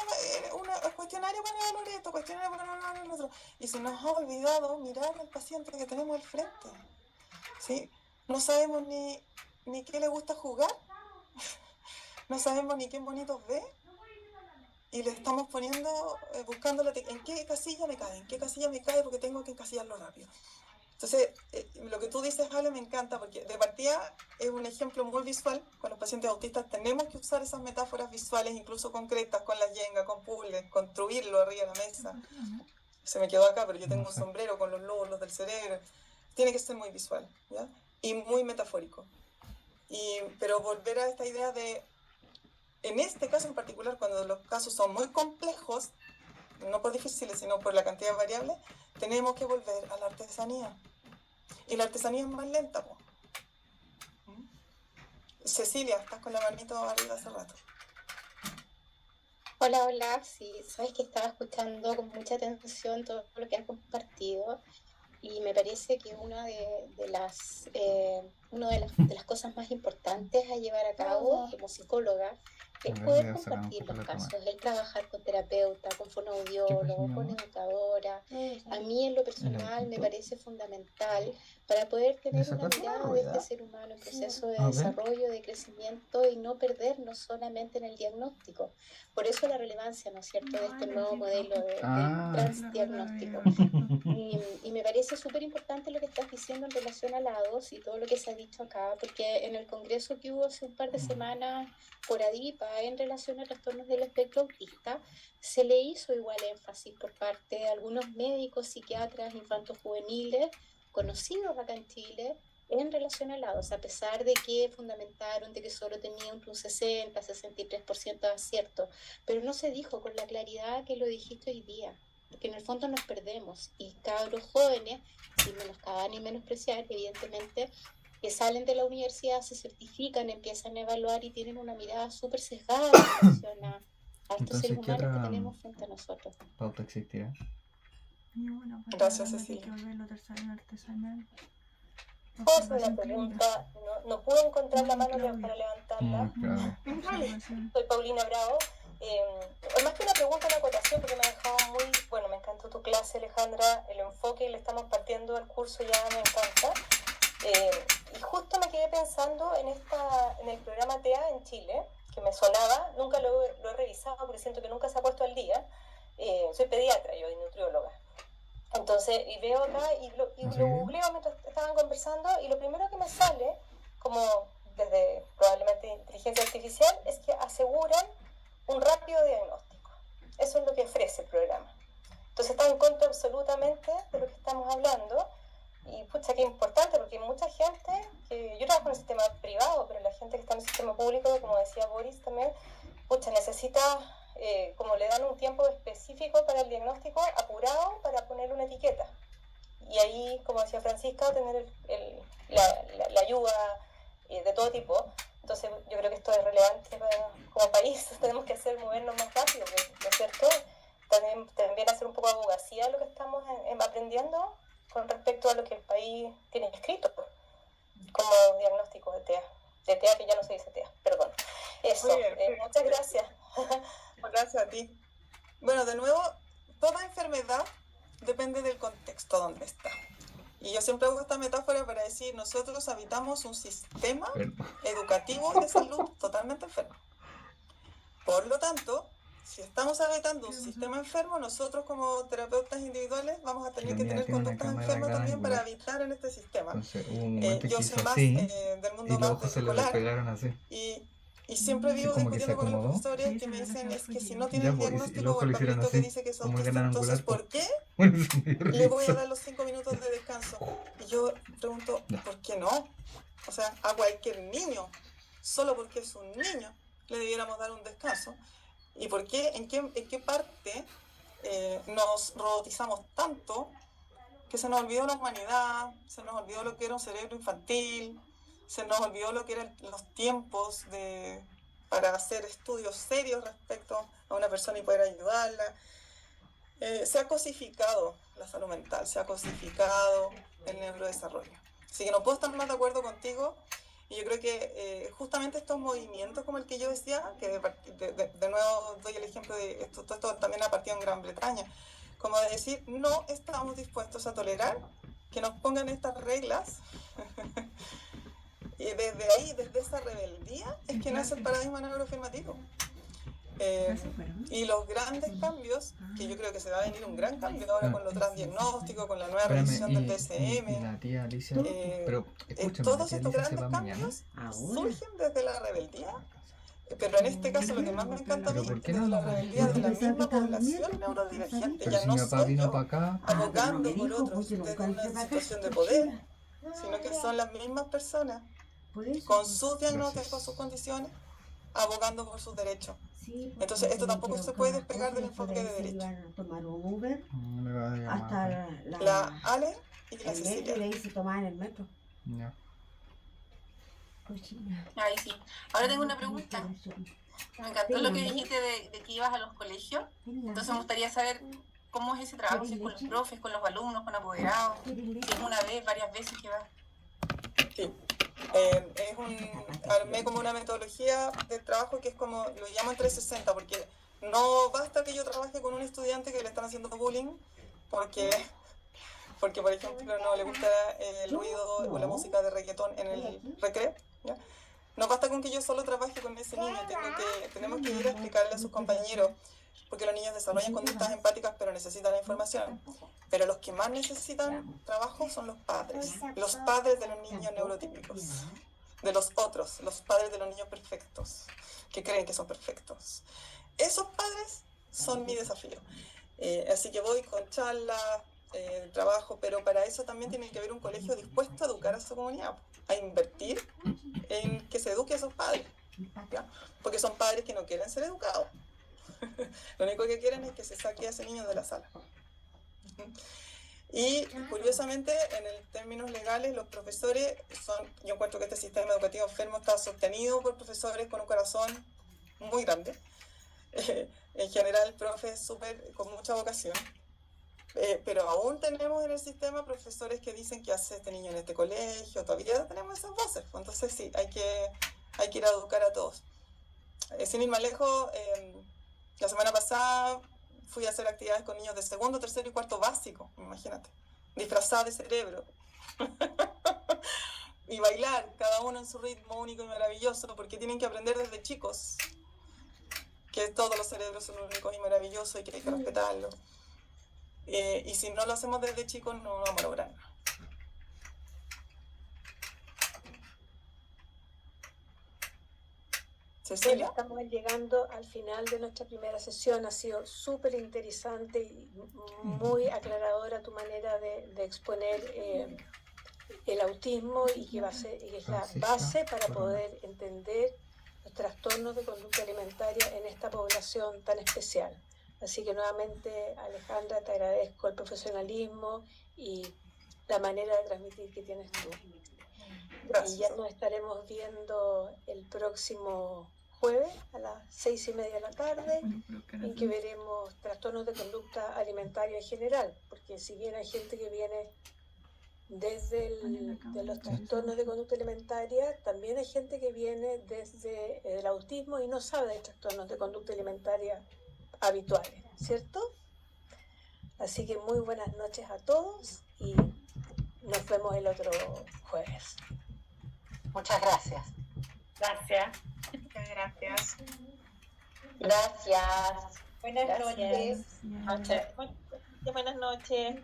un cuestionario para evaluar esto, cuestionario para evaluar lo otro? Y se nos ha olvidado mirar al paciente que tenemos al frente, ¿sí? No sabemos ni qué le gusta jugar, no sabemos ni qué bonitos ve, y le estamos poniendo, buscando en qué casilla me cae, porque tengo que encasillarlo rápido. Entonces, lo que tú dices, Ale, me encanta, porque de partida es un ejemplo muy visual. Con los pacientes autistas tenemos que usar esas metáforas visuales, incluso concretas, con la yenga, con puzzles, construirlo arriba de la mesa. Se me quedó acá, pero yo tengo un sombrero con los lóbulos del cerebro. Tiene que ser muy visual, ¿ya? Y muy metafórico. Pero volver a esta idea de, en este caso en particular, cuando los casos son muy complejos, no por difíciles, sino por la cantidad de variables, tenemos que volver a la artesanía. Y la artesanía es más lenta, po. Cecilia, estás con la manito arriba hace rato. Hola, hola, sí, sabes que estaba escuchando con mucha atención todo lo que has compartido y me parece que una de las cosas más importantes a llevar a cabo como psicóloga es poder compartir los casos, el trabajar con terapeuta, con fonoaudiólogo, con educadora. A mí en lo personal me parece fundamental para poder tener una mirada de este ser humano en proceso de desarrollo, de crecimiento y no perdernos solamente en el diagnóstico. Por eso la relevancia, ¿no es cierto?, de este nuevo modelo de transdiagnóstico. Y me parece súper importante lo que estás diciendo en relación a la ADOS y todo lo que se ha dicho acá, porque en el congreso que hubo hace un par de semanas por ADIPA en relación a trastornos del espectro autista, se le hizo igual énfasis por parte de algunos médicos, psiquiatras, infantos juveniles, conocidos acá en Chile, en relación a la ADOS, a pesar de que fundamentaron de que solo tenía un 60-63% de acierto, pero no se dijo con la claridad que lo dijiste hoy día, porque en el fondo nos perdemos, y cabros jóvenes, sin menoscabar ni menospreciar, evidentemente, que salen de la universidad, se certifican, empiezan a evaluar y tienen una mirada súper sesgada en relación a estos seres humanos que tenemos frente a nosotros. Pauta existirá. Gracias, Cecilia. ¿Puedo hacer una pregunta? No pude encontrar la mano para levantarla. Soy Paulina Bravo. Más que una pregunta, una acotación, porque me ha dejado muy... me encantó tu clase, Alejandra, el enfoque que le estamos partiendo al curso ya me encanta. Y justo me quedé pensando en el programa TEA en Chile, que me sonaba, nunca lo he revisado porque siento que nunca se ha puesto al día. Soy pediatra yo y nutrióloga. Entonces, y veo acá y lo googleo mientras estaban conversando, y lo primero que me sale, como desde probablemente inteligencia artificial, es que aseguran un rápido diagnóstico. Eso es lo que ofrece el programa. Entonces está en contra absolutamente de lo que estamos hablando, y pucha, qué importante, porque hay mucha gente, que yo trabajo en el sistema privado, pero la gente que está en el sistema público, como decía Boris también, pucha, necesita... como le dan un tiempo específico para el diagnóstico, apurado, para ponerle una etiqueta. Y ahí, como decía Francisca, tener la ayuda de todo tipo. Entonces, yo creo que esto es relevante como país. Tenemos que movernos más rápido, ¿no es cierto? También hacer un poco de abogacía de lo que estamos aprendiendo con respecto a lo que el país tiene escrito como diagnóstico de TEA. De TEA, que ya no se dice TEA, perdón. Eso, muchas gracias. Gracias a ti. Bueno, de nuevo, toda enfermedad depende del contexto donde está. Y yo siempre hago esta metáfora para decir, nosotros habitamos un sistema educativo de salud totalmente enfermo. Por lo tanto, si estamos habitando un sistema enfermo, nosotros como terapeutas individuales vamos a tener que tener conductas enfermas también para habitar en este sistema. Entonces, hubo un momento yo que soy hizo más así, del mundo y los más ojos se le escolar, despegaron así. y siempre vivo como que discutiendo con los acomodó. profesores que me dicen es que si no tiene Ya, el pues, y diagnóstico los o ojos el le hicieron papelito que así, dice que es como el autista, gran entonces angular. ¿por qué Bueno, eso me dio le voy a risa. dar los 5 minutos de descanso? Y yo pregunto, ¿por qué no? O sea, a cualquier niño, solo porque es un niño, le debiéramos dar un descanso. ¿Y por qué? ¿En qué parte nos robotizamos tanto que se nos olvidó la humanidad, se nos olvidó lo que era un cerebro infantil, se nos olvidó lo que eran los tiempos para hacer estudios serios respecto a una persona y poder ayudarla? Se ha cosificado la salud mental, se ha cosificado el neurodesarrollo. Así que no puedo estar más de acuerdo contigo, y yo creo que justamente estos movimientos como el que yo decía, que de nuevo doy el ejemplo de esto también ha partido en Gran Bretaña, como de decir, no estamos dispuestos a tolerar que nos pongan estas reglas. Y desde ahí, desde esa rebeldía, es que nace el paradigma neuroafirmativo. Y los grandes cambios, que yo creo que se va a venir un gran cambio ahora con lo transdiagnóstico, con la nueva revisión del DSM, la tía Alicia, pero escúchame, todos estos grandes cambios surgen desde la rebeldía, pero en este caso lo que más me encanta a mí es desde la rebeldía de la misma población neurodivergente. Pero Ya si no mi papá soy vino yo para acá, abogando por otros desde una situación de poder, sino que son las mismas personas con sus diagnósticos, con sus condiciones, abogando por sus derechos. Entonces esto tampoco se puede despegar del enfoque de derecho. me va a llamar. La Ale y la Cecilia. Ya. Ahí sí. Ahora tengo una pregunta. Me encantó lo que dijiste de que ibas a los colegios. Entonces me gustaría saber cómo es ese trabajo, si es con los profes, con los alumnos, con apoderados, si es una vez, varias veces que vas. Sí. Armé como una metodología de trabajo que es como, lo llamo en 360, porque no basta que yo trabaje con un estudiante que le están haciendo bullying, porque por ejemplo no le gusta el ruido o la música de reggaetón en el recreo, ¿ya? No basta con que yo solo trabaje con ese niño, tenemos que ir a explicarle a sus compañeros, porque los niños desarrollan conductas empáticas pero necesitan la información. Pero los que más necesitan trabajo son los padres de los niños neurotípicos, de los otros, los padres de los niños perfectos, que creen que son perfectos. Esos padres son mi desafío. Así que voy con charlas, trabajo, pero para eso también tiene que haber un colegio dispuesto a educar a su comunidad, a invertir en que se eduque a esos padres, ¿ya? Porque son padres que no quieren ser educados. Lo único que quieren es que se saque a ese niño de la sala. Y curiosamente, en términos legales, los profesores yo encuentro que este sistema educativo enfermo está sostenido por profesores con un corazón muy grande. En general, profes con mucha vocación. Pero aún tenemos en el sistema profesores que dicen que hace este niño en este colegio, todavía tenemos esas voces. Entonces sí, hay que ir a educar a todos. Sin ir más lejos, la semana pasada fui a hacer actividades con niños de segundo, tercero y cuarto básico, imagínate, disfrazados de cerebro. Y bailar, cada uno en su ritmo único y maravilloso, porque tienen que aprender desde chicos que todos los cerebros son únicos y maravillosos y que hay que respetarlos. Y si no lo hacemos desde chicos, no vamos a lograr nada. Bueno, estamos llegando al final de nuestra primera sesión. Ha sido súper interesante y muy aclaradora tu manera de exponer el autismo y que es la base para poder entender los trastornos de conducta alimentaria en esta población tan especial. Así que nuevamente, Alejandra, te agradezco el profesionalismo y la manera de transmitir que tienes tú. Gracias. Y ya nos estaremos viendo el próximo jueves a las 6:30 de la tarde, en que veremos trastornos de conducta alimentaria en general, porque si bien hay gente que viene desde de los trastornos de conducta alimentaria, también hay gente que viene desde el autismo y no sabe de trastornos de conducta alimentaria habituales, ¿cierto? Así que muy buenas noches a todos y nos vemos el otro jueves. Muchas gracias. Gracias. Muchas gracias. Gracias. Buenas noches. Buenas noches.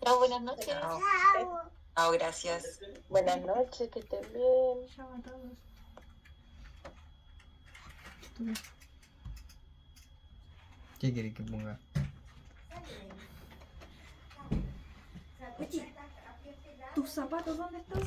Chao, buenas noches. Chao, gracias. Buenas noches, que estén bien. Chao a todos. ¿Qué querés que ponga? ¿Tus zapatos dónde están?